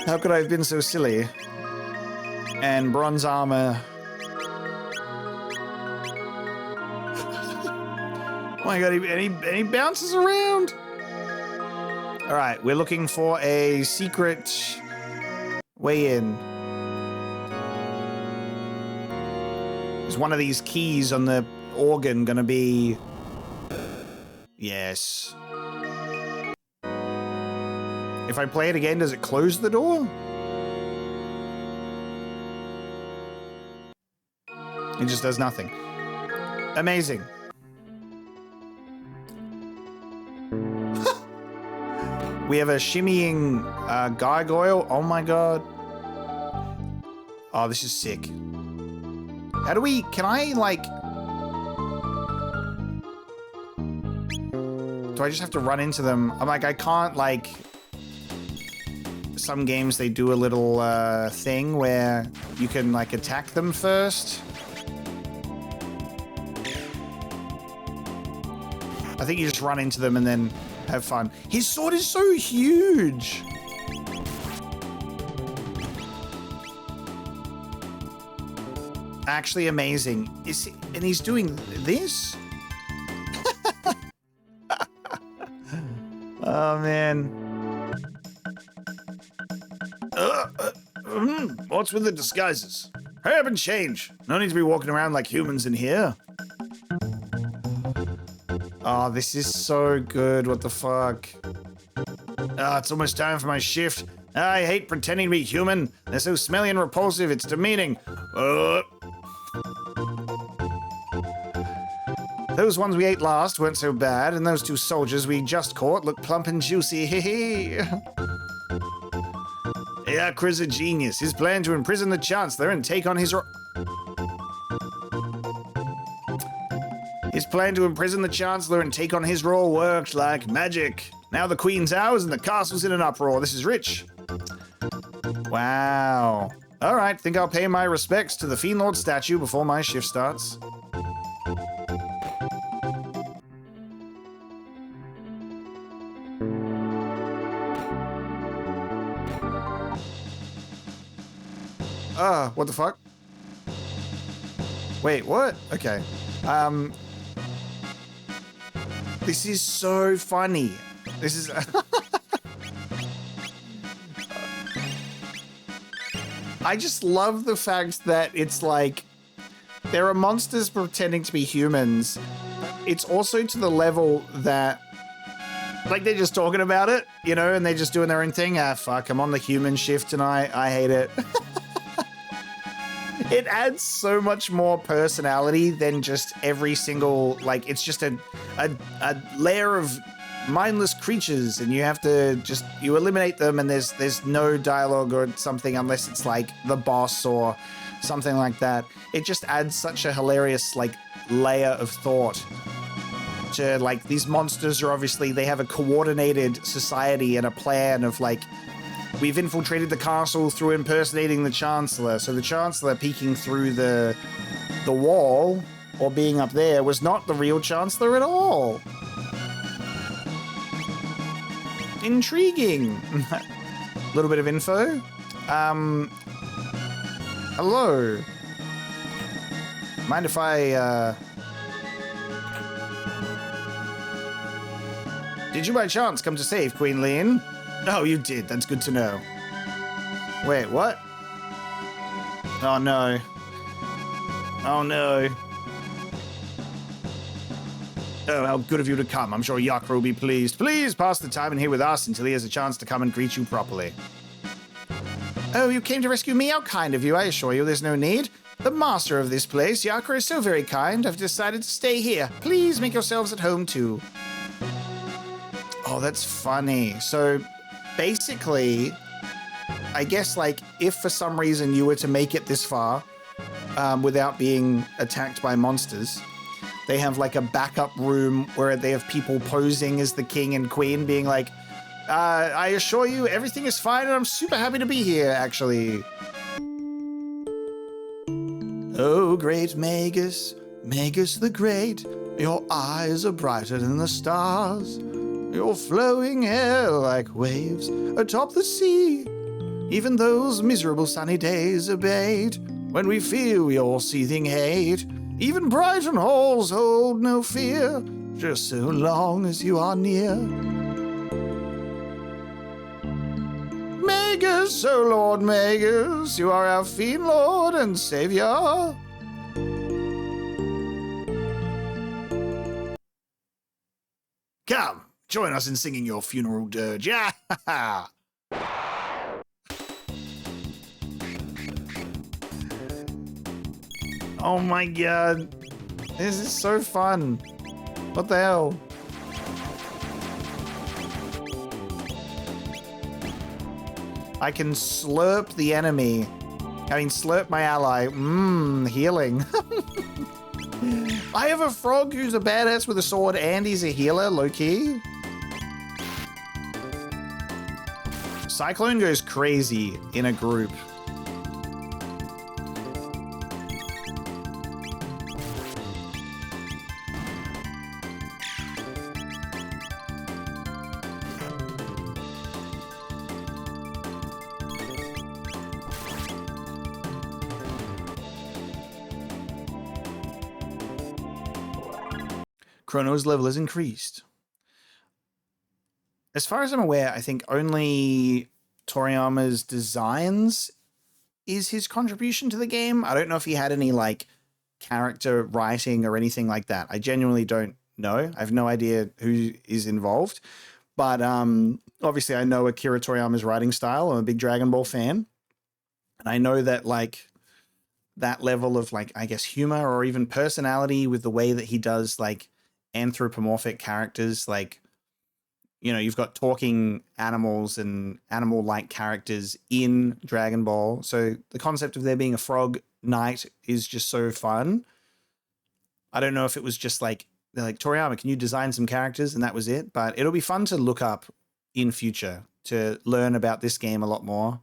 Speaker 1: How could I have been so silly? And bronze armor. Oh my god, and he bounces around. All right, we're looking for a secret way in. Is one of these keys on the organ gonna be... Yes. If I play it again, does it close the door? It just does nothing. Amazing. We have a shimmying gargoyle. Oh my god. Oh, this is sick. How do we... Can I, like... Do I just have to run into them? I'm like, I can't, like... Some games, they do a little thing where you can, like, attack them first. I think you just run into them and then have fun. His sword is so huge. Actually amazing. And he's doing this? Oh, man. What's with the disguises? Hurry up and change. No need to be walking around like humans in here. Oh, this is so good. What the fuck? It's almost time for my shift. I hate pretending to be human. They're so smelly and repulsive. It's demeaning. Those ones we ate last weren't so bad, and those two soldiers we just caught look plump and juicy. Hee. Yeah, Chris a genius. His plan to imprison the Chancellor and take on his... His plan to imprison the Chancellor and take on his role worked like magic. Now the Queen's ours and the castle's in an uproar. This is rich. Wow. All right, think I'll pay my respects to the Fiend Lord statue before my shift starts. What the fuck? Wait, what? Okay. This is so funny. This is... I just love the fact that it's like... There are monsters pretending to be humans. It's also to the level that... Like, they're just talking about it, you know, and they're just doing their own thing. Ah, fuck, I'm on the human shift tonight. I hate it. It adds so much more personality than just every single, like, it's just a layer of mindless creatures, and you have to just, you eliminate them, and there's no dialogue or something unless it's like the boss or something like that. It just adds such a hilarious, like, layer of thought to, like, these monsters are obviously, they have a coordinated society and a plan of, like, we've infiltrated the castle through impersonating the Chancellor. So the Chancellor peeking through the wall or being up there was not the real Chancellor at all. Intriguing. A little bit of info. Hello. Mind if I, Did you by chance come to save Queen Leon? Oh, you did. That's good to know. Wait, what? Oh, no. Oh, no. Oh, how good of you to come. I'm sure Yakra will be pleased. Please pass the time in here with us until he has a chance to come and greet you properly. Oh, you came to rescue me? How kind of you. I assure you there's no need. The master of this place, Yakra, is so very kind. I've decided to stay here. Please make yourselves at home, too. Oh, that's funny. So, basically, I guess, like, if for some reason you were to make it this far without being attacked by monsters, they have, like, a backup room where they have people posing as the king and queen being like, I assure you everything is fine and I'm super happy to be here, actually. Oh, great Magus, Magus the Great, your eyes are brighter than the stars. Your flowing hair like waves atop the sea. Even those miserable sunny days abate when we feel your seething hate. Even Brighton halls hold no fear, just so long as you are near. Magus, oh Lord Magus, you are our fiend lord and savior. Come, join us in singing your funeral dirge. Yeah. Oh my god. This is so fun. What the hell? I can slurp the enemy. I mean, slurp my ally. Healing. I have a frog who's a badass with a sword and he's a healer, low-key. Cyclone goes crazy in a group. Chrono's level has increased. As far as I'm aware, I think only Toriyama's designs is his contribution to the game. I don't know if he had any, like, character writing or anything like that. I genuinely don't know. I have no idea who is involved. But obviously I know Akira Toriyama's writing style. I'm a big Dragon Ball fan. And I know that, like, that level of, like, I guess humor or even personality with the way that he does, like, anthropomorphic characters, like, you know, you've got talking animals and animal-like characters in Dragon Ball. So the concept of there being a frog knight is just so fun. I don't know if it was just like, they're like, Toriyama, can you design some characters? And that was it. But it'll be fun to look up in future to learn about this game a lot more.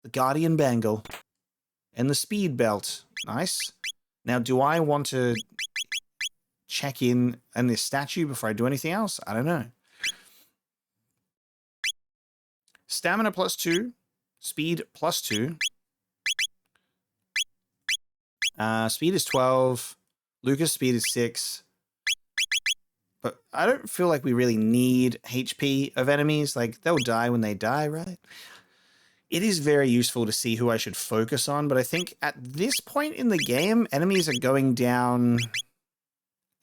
Speaker 1: The Guardian Bangle and the Speed Belt. Nice. Now, do I want to check in on this statue before I do anything else? I don't know. Stamina +2. Speed +2. Speed is 12. Lucas' speed is 6. But I don't feel like we really need HP of enemies. Like, they'll die when they die, right? It is very useful to see who I should focus on, but I think at this point in the game, enemies are going down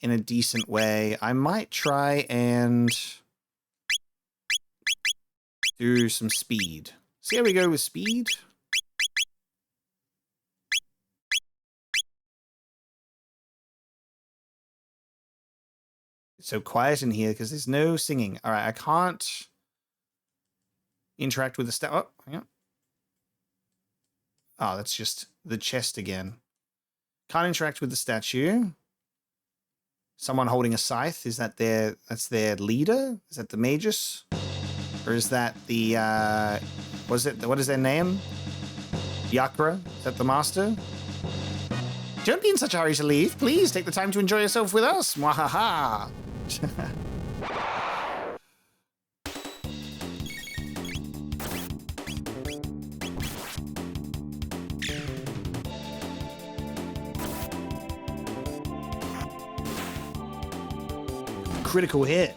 Speaker 1: in a decent way. I might try and do some speed. See how we go with speed? It's so quiet in here because there's no singing. All right, I can't interact with the Oh, hang on. Oh, that's just the chest again. Can't interact with the statue. Someone holding a scythe. Is that that's their leader? Is that the Magus? Or is that the, what is their name? Yakra? Is that the master? Don't be in such a hurry to leave. Please take the time to enjoy yourself with us. Mwahaha. Critical hit.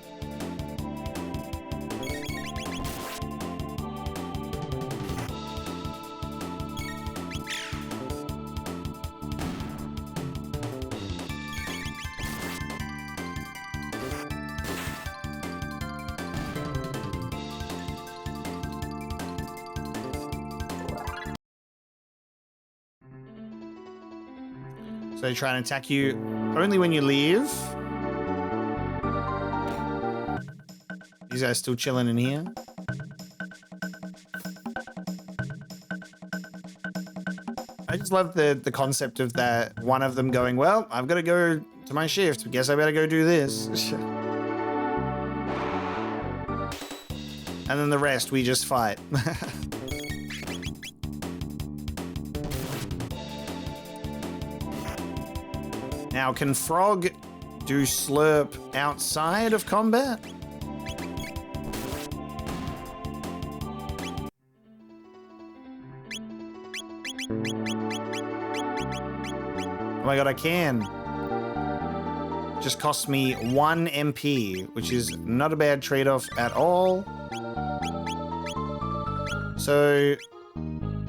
Speaker 1: So they try and attack you only when you leave. These guys still chilling in here. I just love the concept of that one of them going, well, I've got to go to my shift. Guess I better go do this. And then the rest, we just fight. Now, can Frog do Slurp outside of combat? Oh my god, I can. Just costs me 1 MP, which is not a bad trade-off at all. So,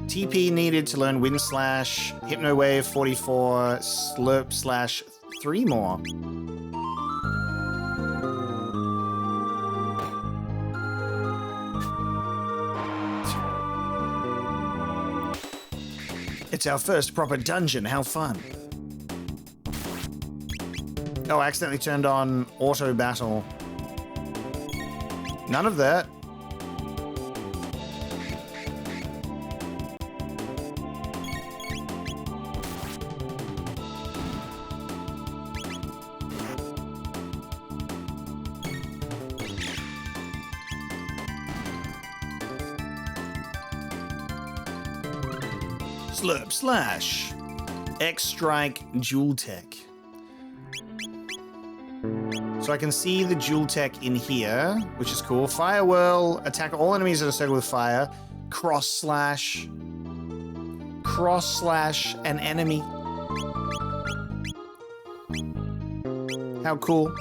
Speaker 1: TP needed to learn Wind Slash, Hypno Wave 44, Slurp Slash 3 more. It's our first proper dungeon, how fun. Oh, I accidentally turned on auto battle. None of that. Slurp Slash. X Strike Dual Tech. So I can see the dual tech in here, which is cool. Fire Whirl, attack all enemies that are circled with fire. Cross Slash an enemy. How cool.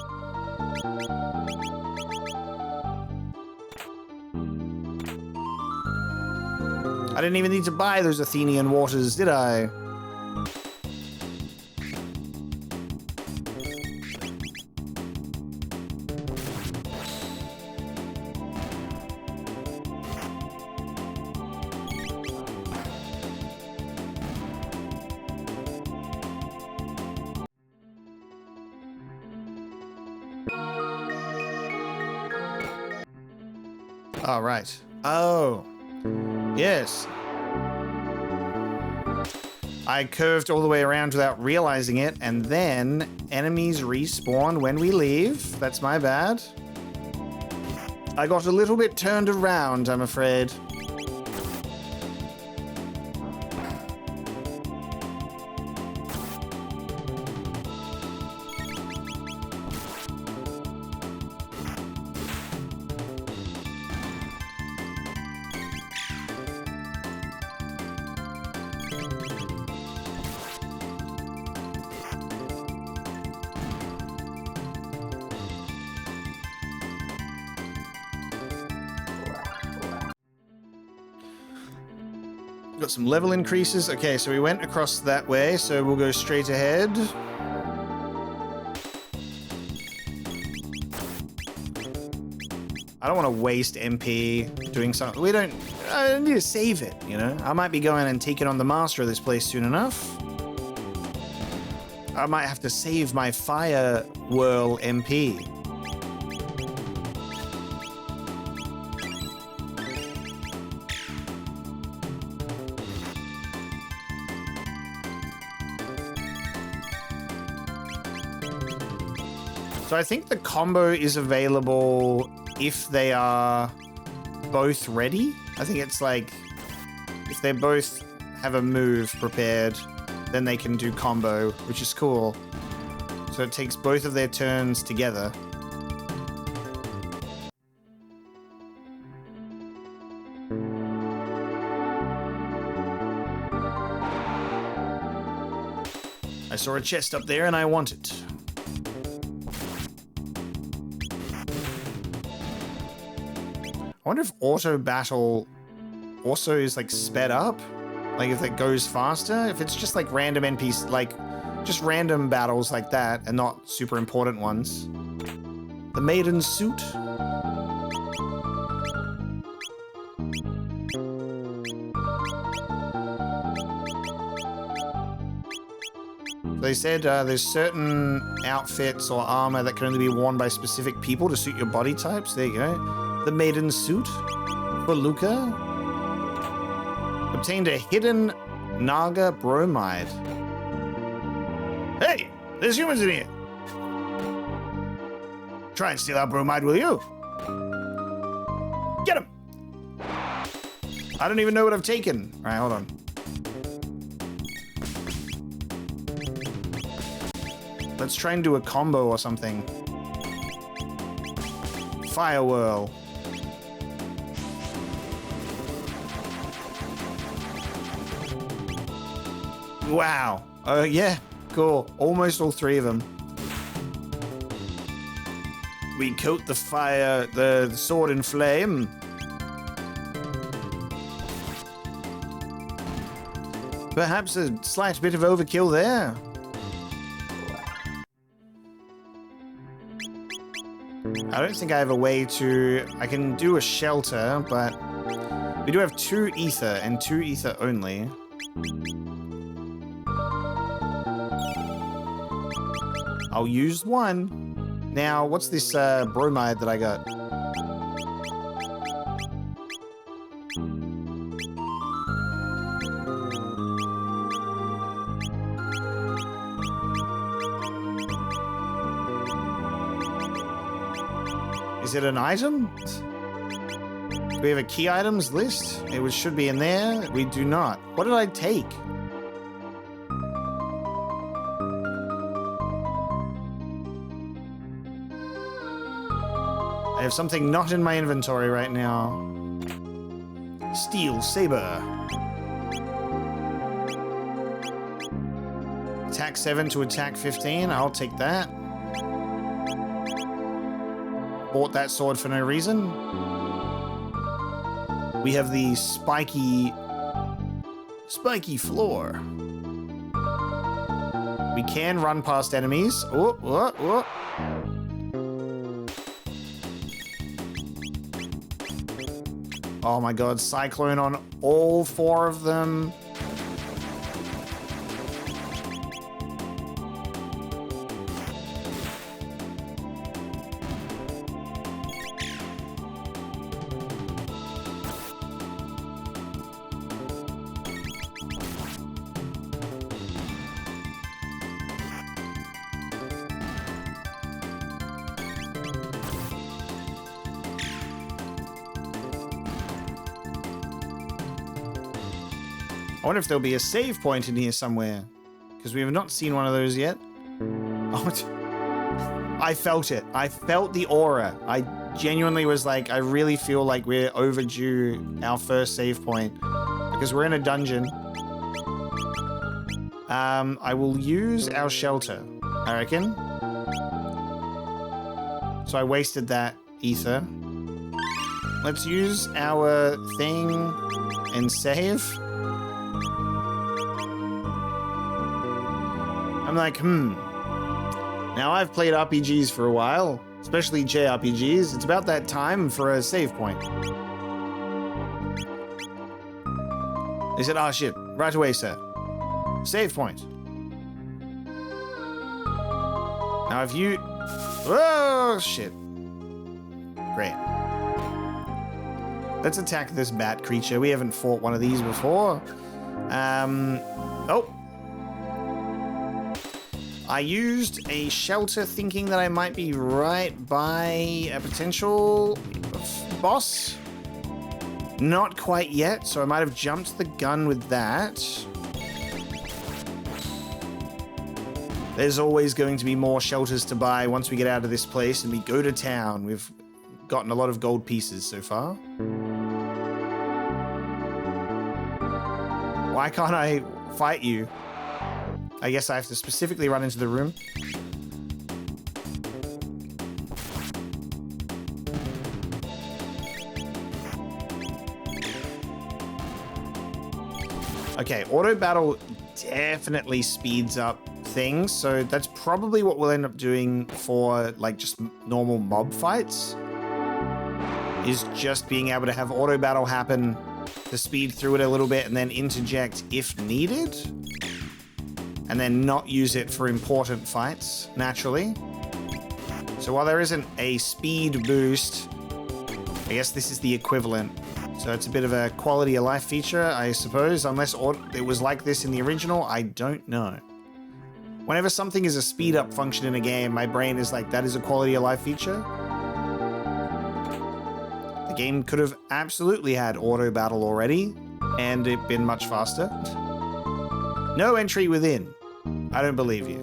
Speaker 1: I didn't even need to buy those Athenian waters, did I? Oh, right. Oh. Yes. I curved all the way around without realizing it, and then enemies respawn when we leave. That's my bad. I got a little bit turned around, I'm afraid. Got some level increases. Okay, so we went across that way, so we'll go straight ahead. I don't want to waste MP doing something. I need to save it, you know? I might be going and taking on the master of this place soon enough. I might have to save my Fire Whirl MP. So I think the combo is available if they are both ready. I think it's like, if they both have a move prepared, then they can do combo, which is cool. So it takes both of their turns together. I saw a chest up there and I want it. I wonder if auto battle also is like sped up. Like if it goes faster, if it's just like random NPC, like just random battles like that and not super important ones. The maiden suit. They said there's certain outfits or armor that can only be worn by specific people to suit your body types. There you go. The maiden suit for Luca. Obtained a hidden Naga bromide. Hey, there's humans in here. Try and steal our bromide, will you? Get him! I don't even know what I've taken. All right, hold on. Let's try and do a combo or something. Fire whirl. Wow. Yeah, cool. Almost all three of them. We coat the fire, the sword in flame. Perhaps a slight bit of overkill there. I don't think I have a way to... I can do a shelter, but we do have 2 ether and 2 ether only. I'll use 1. Now, what's this bromide that I got? Is it an item? Do we have a key items list? It should be in there. We do not. What did I take? I have something not in my inventory right now. Steel saber. Attack 7 to attack 15. I'll take that. Bought that sword for no reason. We have the spiky floor. We can run past enemies. Oh, oh, oh. Oh my god, cyclone on all 4 of them. I wonder if there'll be a save point in here somewhere, because we have not seen one of those yet. Oh, I felt it. I felt the aura. I genuinely was like, I really feel like we're overdue our first save point, because we're in a dungeon. I will use our shelter, I reckon. So I wasted that ether. Let's use our thing and save. I'm like, Now I've played RPGs for a while, especially JRPGs. It's about that time for a save point. They said, oh shit, right away, sir. Save point. Now if you... Oh shit. Great. Let's attack this bat creature. We haven't fought one of these before. Oh. I used a shelter thinking that I might be right by a potential boss. Not quite yet, so I might have jumped the gun with that. There's always going to be more shelters to buy once we get out of this place and we go to town. We've gotten a lot of gold pieces so far. Why can't I fight you? I guess I have to specifically run into the room. Okay, auto battle definitely speeds up things, so that's probably what we'll end up doing for like just normal mob fights, is just being able to have auto battle happen to speed through it a little bit and then interject if needed, and then not use it for important fights naturally. So while there isn't a speed boost, I guess this is the equivalent. So it's a bit of a quality of life feature, I suppose, unless it was like this in the original, I don't know. Whenever something is a speed up function in a game, my brain is like, that is a quality of life feature. The game could have absolutely had auto battle already, and it been much faster. No entry within. I don't believe you.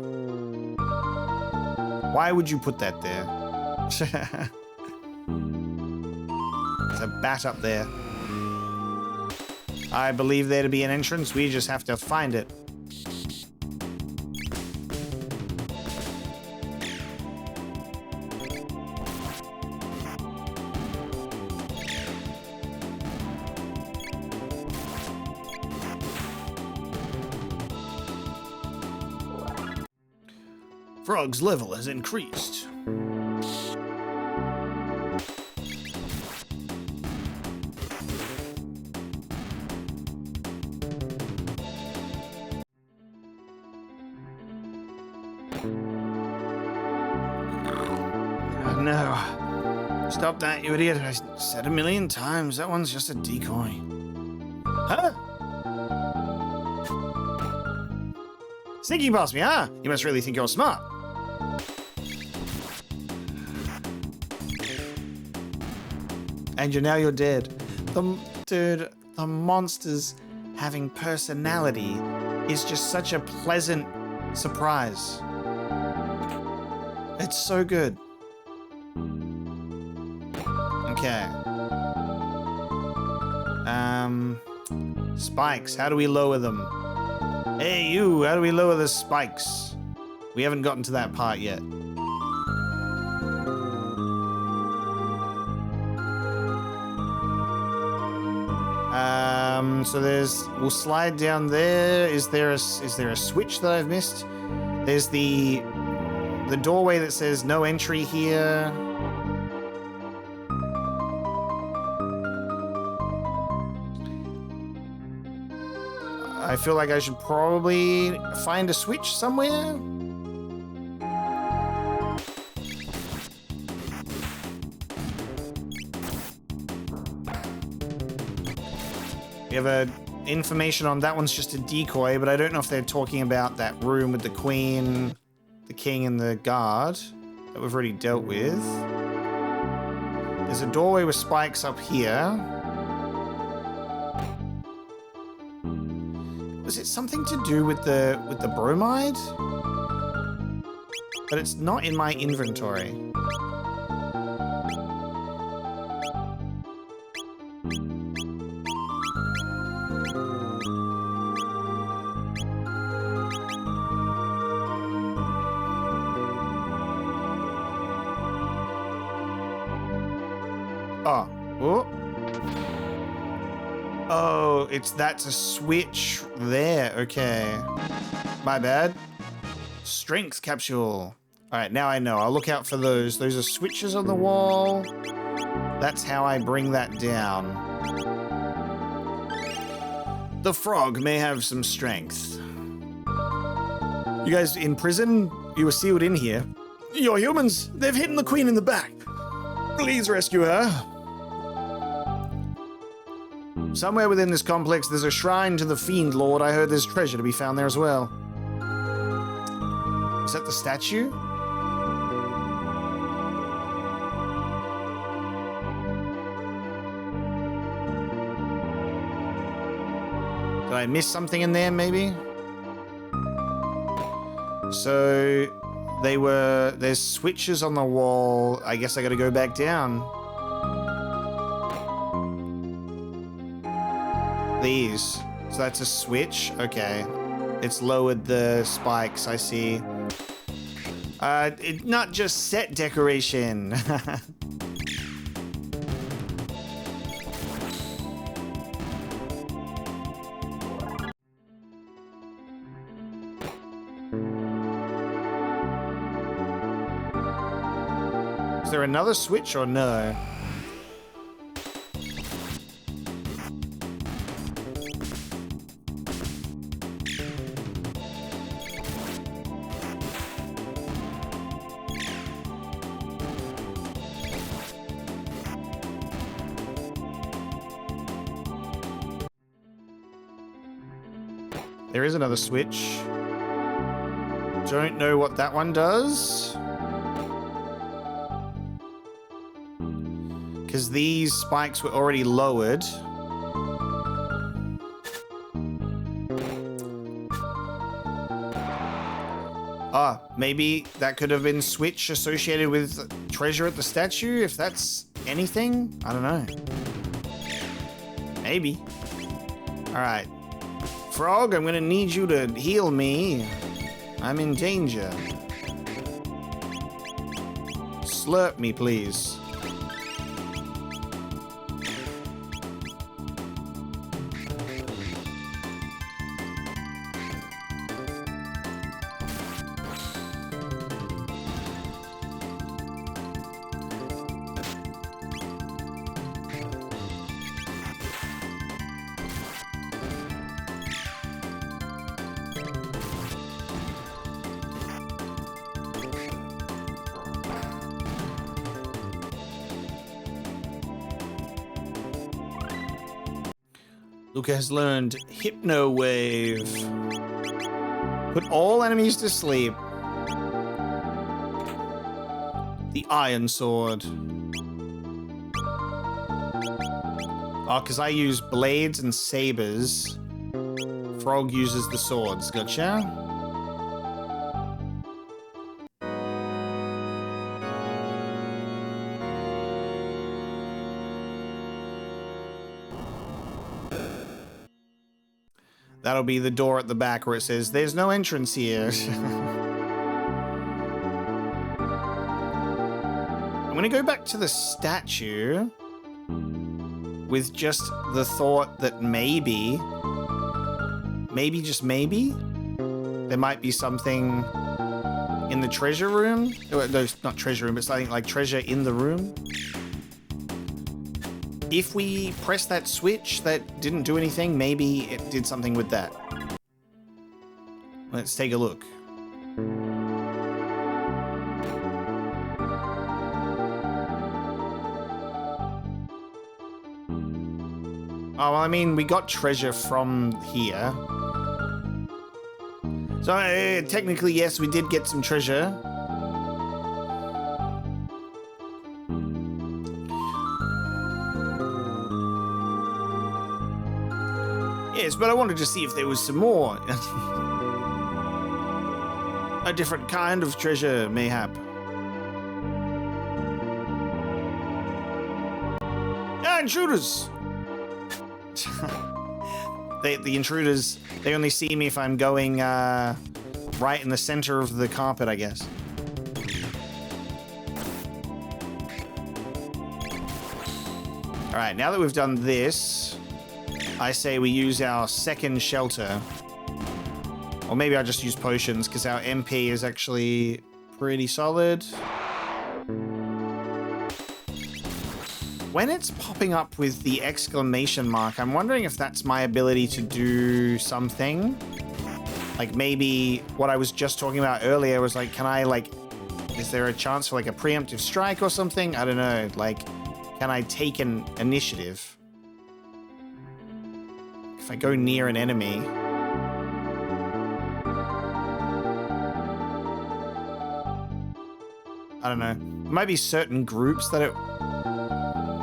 Speaker 1: Why would you put that there? There's a bat up there. I believe there to be an entrance. We just have to find it. Frog's level has increased. No. Stop that, you idiot. I said 1,000,000 times. That one's just a decoy. Huh? Sneaking past me, huh? You must really think you're smart. And you're dead. Dude, the monsters having personality is just such a pleasant surprise. It's so good. Okay. Spikes. How do we lower them? Hey, you. How do we lower the spikes? We haven't gotten to that part yet. So we'll slide down there. Is there a switch that I've missed? There's the doorway that says no entry here. I feel like I should probably find a switch somewhere. We have information on that one's just a decoy, but I don't know if they're talking about that room with the queen, the king, and the guard that we've already dealt with. There's a doorway with spikes up here. Was it something to do with the bromide? But it's not in my inventory. Oh, that's a switch there. Okay. My bad. Strength capsule. All right, now I know. I'll look out for those. Those are switches on the wall. That's how I bring that down. The frog may have some strength. You guys in prison? You were sealed in here. You're humans. They've hidden the queen in the back. Please rescue her. Somewhere within this complex, there's a shrine to the Fiend Lord. I heard there's treasure to be found there as well. Is that the statue? Did I miss something in there, maybe? So, there's switches on the wall. I guess I gotta go back down. These. So that's a switch. Okay. It's lowered the spikes, I see. Not just set decoration. Is there another switch or no? There is another switch. Don't know what that one does. Because these spikes were already lowered. Ah, maybe that could have been switch associated with treasure at the statue, if that's anything? I don't know. Maybe. Alright. Frog, I'm gonna need you to heal me. I'm in danger. Slurp me, please. Luca has learned Hypno Wave. Put all enemies to sleep. The Iron Sword. Oh, because I use blades and sabers. Frog uses the swords. Gotcha. That'll be the door at the back where it says, "There's no entrance here." I'm gonna go back to the statue with just the thought that maybe, just maybe, there might be something in the treasure room. No, not treasure room, but something like treasure in the room. If we press that switch that didn't do anything, maybe it did something with that. Let's take a look. Oh, well, I mean, we got treasure from here. So, technically, yes, we did get some treasure. Yes, but I wanted to see if there was some more. A different kind of treasure, mayhap. Ah, intruders! The intruders, they only see me if I'm going right in the center of the carpet, I guess. Alright, now that we've done this, I say we use our second shelter. Or maybe I just use potions, because our MP is actually pretty solid. When it's popping up with the exclamation mark, I'm wondering if that's my ability to do something. Like maybe what I was just talking about earlier was like, can I like, is there a chance for like a preemptive strike or something? I don't know. Like, can I take an initiative? If I go near an enemy. I don't know. There might be certain groups that it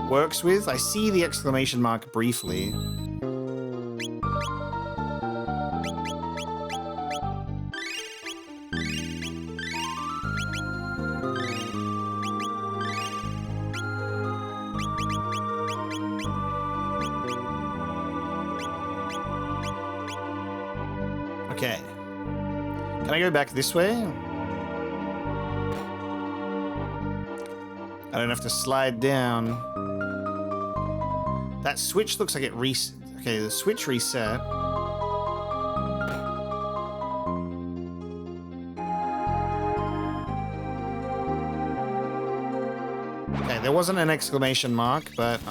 Speaker 1: works with. I see the exclamation mark briefly. Okay. Can I go back this way? I don't have to slide down. That switch looks like it reset. Okay, the switch reset. Okay, there wasn't an exclamation mark, but...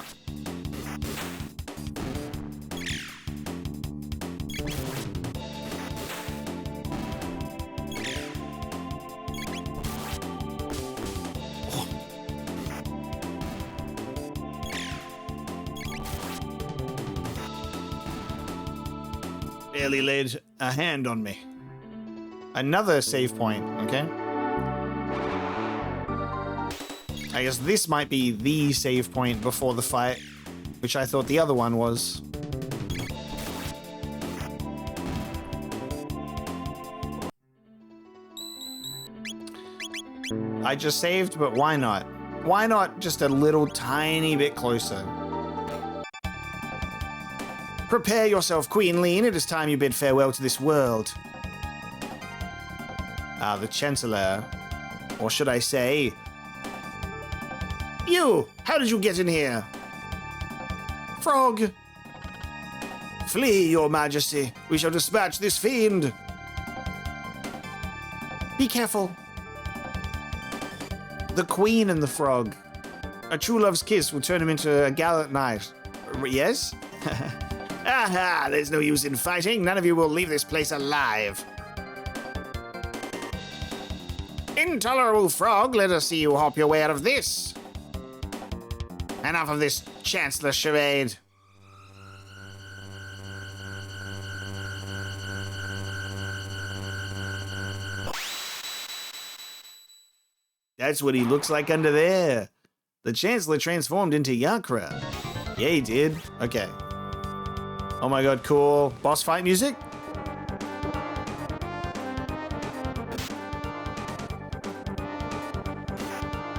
Speaker 1: Barely laid a hand on me. Another save point, okay? I guess this might be the save point before the fight, which I thought the other one was. I just saved, but why not? Why not just a little tiny bit closer? Prepare yourself, Queen Lean. It is time you bid farewell to this world. Ah, the Chancellor. Or should I say... You! How did you get in here? Frog! Flee, your majesty. We shall dispatch this fiend. Be careful. The Queen and the Frog. A true love's kiss will turn him into a gallant knight. Yes? Aha! There's no use in fighting. None of you will leave this place alive. Intolerable Frog, let us see you hop your way out of this. Enough of this Chancellor charade. That's what he looks like under there. The Chancellor transformed into Yakra. Yeah, he did. Okay. Oh my god, cool. Boss fight music?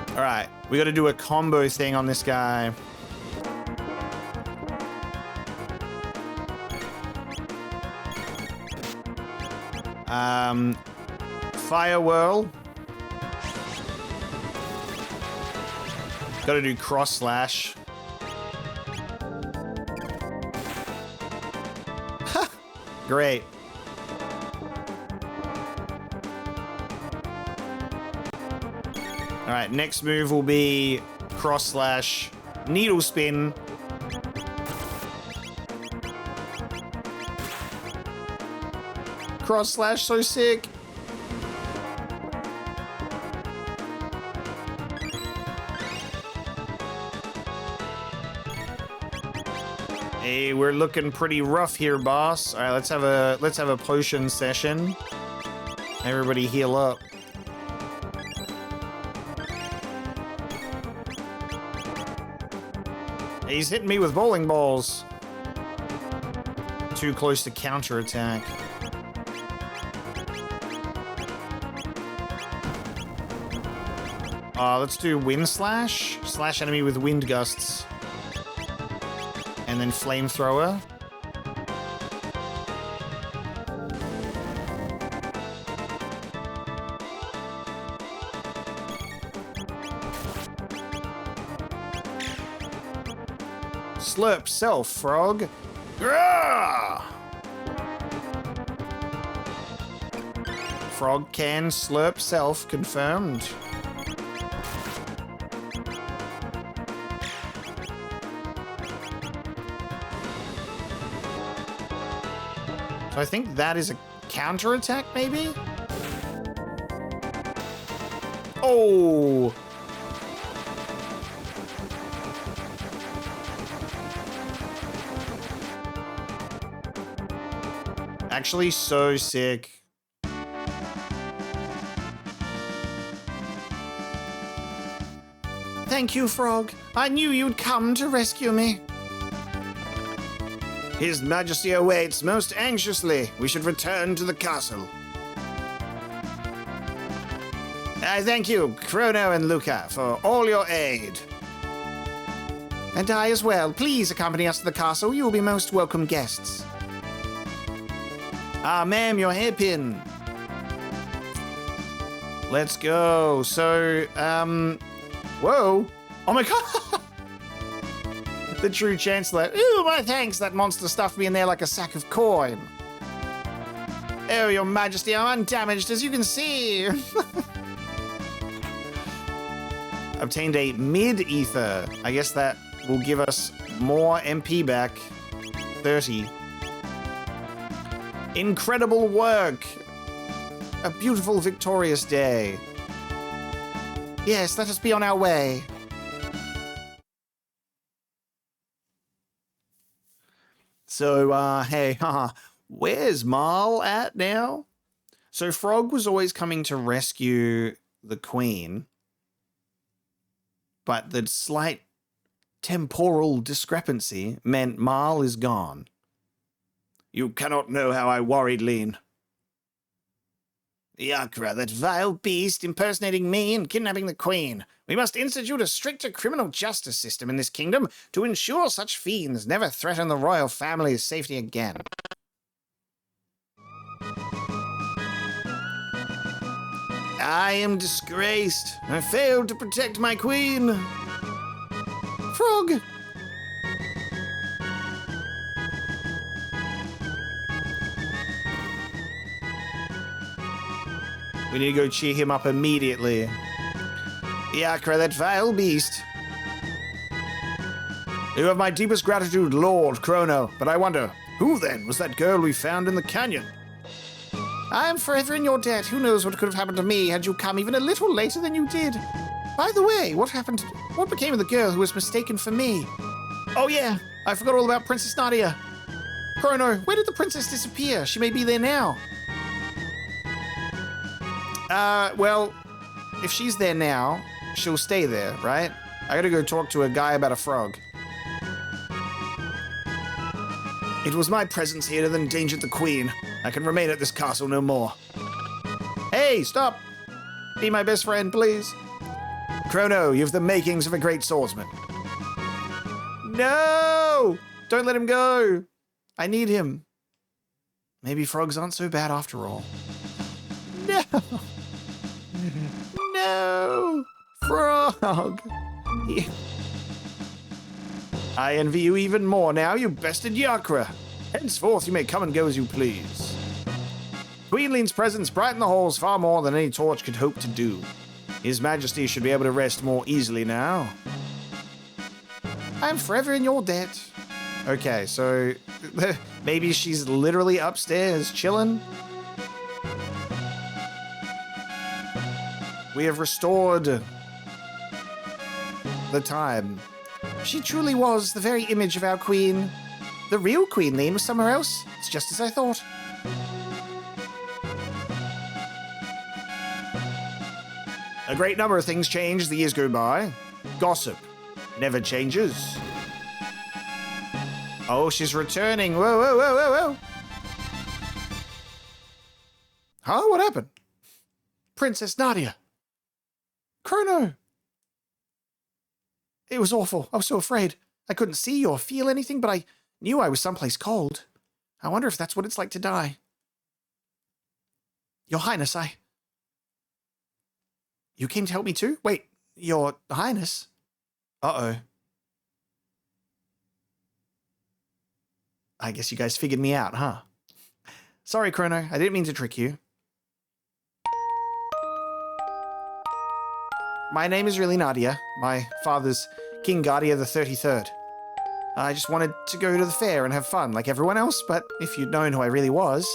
Speaker 1: Alright, we gotta do a combo thing on this guy. Fire Whirl. Gotta do Cross Slash. Great. All right, next move will be Cross Slash, Needle Spin. Cross Slash, so sick. Hey, we're looking pretty rough here, boss. All right, let's have a potion session. Everybody heal up. He's hitting me with bowling balls. Too close to counterattack. Let's do Wind Slash. Slash enemy with wind gusts. And then Flamethrower. Slurp self, Frog. Grrrr! Frog can slurp self, confirmed. So I think that is a counterattack, maybe? Oh! Actually, so sick. Thank you, Frog. I knew you'd come to rescue me. His Majesty awaits most anxiously. We should return to the castle. I thank you, Chrono and Luca, for all your aid. And I as well. Please accompany us to the castle. You will be most welcome guests. Ah, ma'am, your hairpin. Let's go. So, whoa. Oh my god. The true chancellor. Ooh, my thanks. That monster stuffed me in there like a sack of coin. Oh, your majesty, I'm undamaged, as you can see. Obtained a mid-ether. I guess that will give us more MP back. 30. Incredible work. A beautiful, victorious day. Yes, let us be on our way. So, hey, where's Marl at now? So Frog was always coming to rescue the queen, but the slight temporal discrepancy meant Marl is gone. You cannot know how I worried, Lean. Yakra, that vile beast impersonating me and kidnapping the queen. We must institute a stricter criminal justice system in this kingdom to ensure such fiends never threaten the royal family's safety again. I am disgraced. I failed to protect my queen. Frog! We need to go cheer him up immediately. Yakra, that vile beast. You have my deepest gratitude, Lord Chrono. But I wonder, who then was that girl we found in the canyon? I am forever in your debt. Who knows what could have happened to me had you come even a little later than you did. By the way, what became of the girl who was mistaken for me? Oh yeah, I forgot all about Princess Nadia. Chrono, where did the princess disappear? She may be there now. Well, if she's there now, she'll stay there, right? I gotta go talk to a guy about a frog. It was my presence here that endangered the queen. I can remain at this castle no more. Hey, stop! Be my best friend, please. Chrono, you have the makings of a great swordsman. No! Don't let him go! I need him. Maybe frogs aren't so bad after all. No! No! Frog! I envy you even more now, you bested Yakra. Henceforth you may come and go as you please. Queenling's presence brightened the halls far more than any torch could hope to do. His Majesty should be able to rest more easily now. I'm forever in your debt. Okay, so maybe she's literally upstairs chilling. We have restored the time. She truly was the very image of our queen. The real Queenling was somewhere else. It's just as I thought. A great number of things change as the years go by. Gossip never changes. Oh, she's returning. Whoa, whoa, whoa, whoa, whoa. Huh? What happened? Princess Nadia. Chrono. It was awful. I was so afraid. I couldn't see or feel anything, but I knew I was someplace cold. I wonder if that's what it's like to die. Your Highness, You came to help me too? Wait, Your Highness? Uh-oh. I guess you guys figured me out, huh? Sorry, Chrono. I didn't mean to trick you. My name is really Nadia. My father's King Guardia the 33rd. I just wanted to go to the fair and have fun like everyone else, but if you'd known who I really was,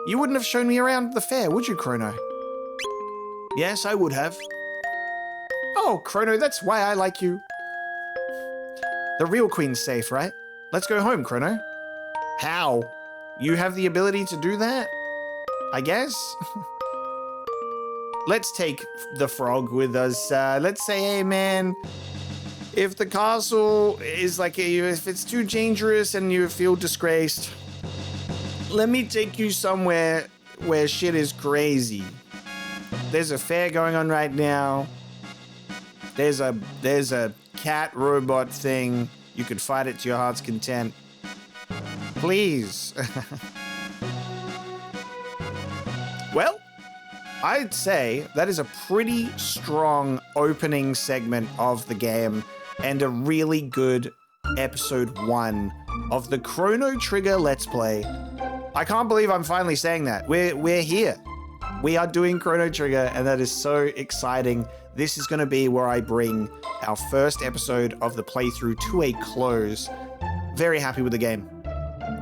Speaker 1: you wouldn't have shown me around the fair, would you, Chrono? Yes, I would have. Oh, Chrono, that's why I like you. The real queen's safe, right? Let's go home, Chrono. How? You have the ability to do that? I guess? Let's take the frog with us. Let's say, hey, man, if the castle is like, if it's too dangerous and you feel disgraced, let me take you somewhere where shit is crazy. There's a fair going on right now. There's a cat robot thing. You could fight it to your heart's content. Please. Well, I'd say that is a pretty strong opening segment of the game and a really good episode 1 of the Chrono Trigger Let's Play. I can't believe I'm finally saying that. We're here. We are doing Chrono Trigger, and that is so exciting. This is going to be where I bring our first episode of the playthrough to a close. Very happy with the game.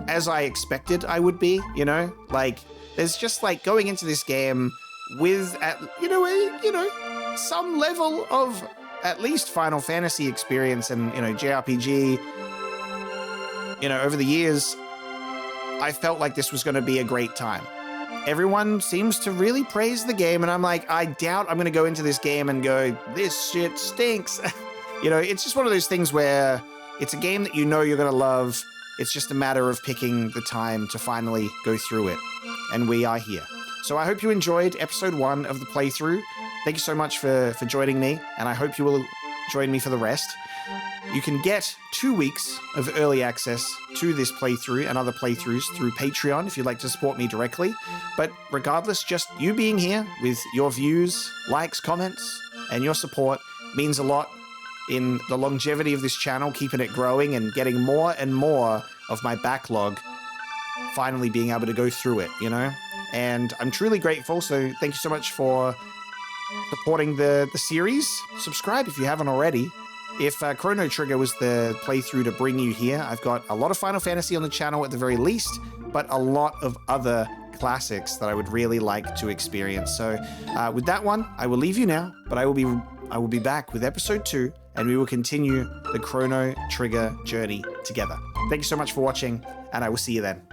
Speaker 1: As I expected I would be, you know? Like, there's just like going into this game with, some level of at least Final Fantasy experience and, JRPG. Over the years, I felt like this was going to be a great time. Everyone seems to really praise the game, and I'm like, I doubt I'm going to go into this game and go, this shit stinks. It's just one of those things where it's a game that you're going to love. It's just a matter of picking the time to finally go through it. And we are here. So I hope you enjoyed episode 1 of the playthrough. Thank you so much for joining me, and I hope you will join me for the rest. You can get 2 weeks of early access to this playthrough and other playthroughs through Patreon if you'd like to support me directly. But regardless, just you being here with your views, likes, comments, and your support means a lot in the longevity of this channel, keeping it growing and getting more and more of my backlog finally being able to go through it, And I'm truly grateful, so thank you so much for supporting the series. Subscribe if you haven't already. If Chrono Trigger was the playthrough to bring you here, I've got a lot of Final Fantasy on the channel at the very least, but a lot of other classics that I would really like to experience. So with that one, I will leave you now, but I will be back with episode 2, and we will continue the Chrono Trigger journey together. Thank you so much for watching, and I will see you then.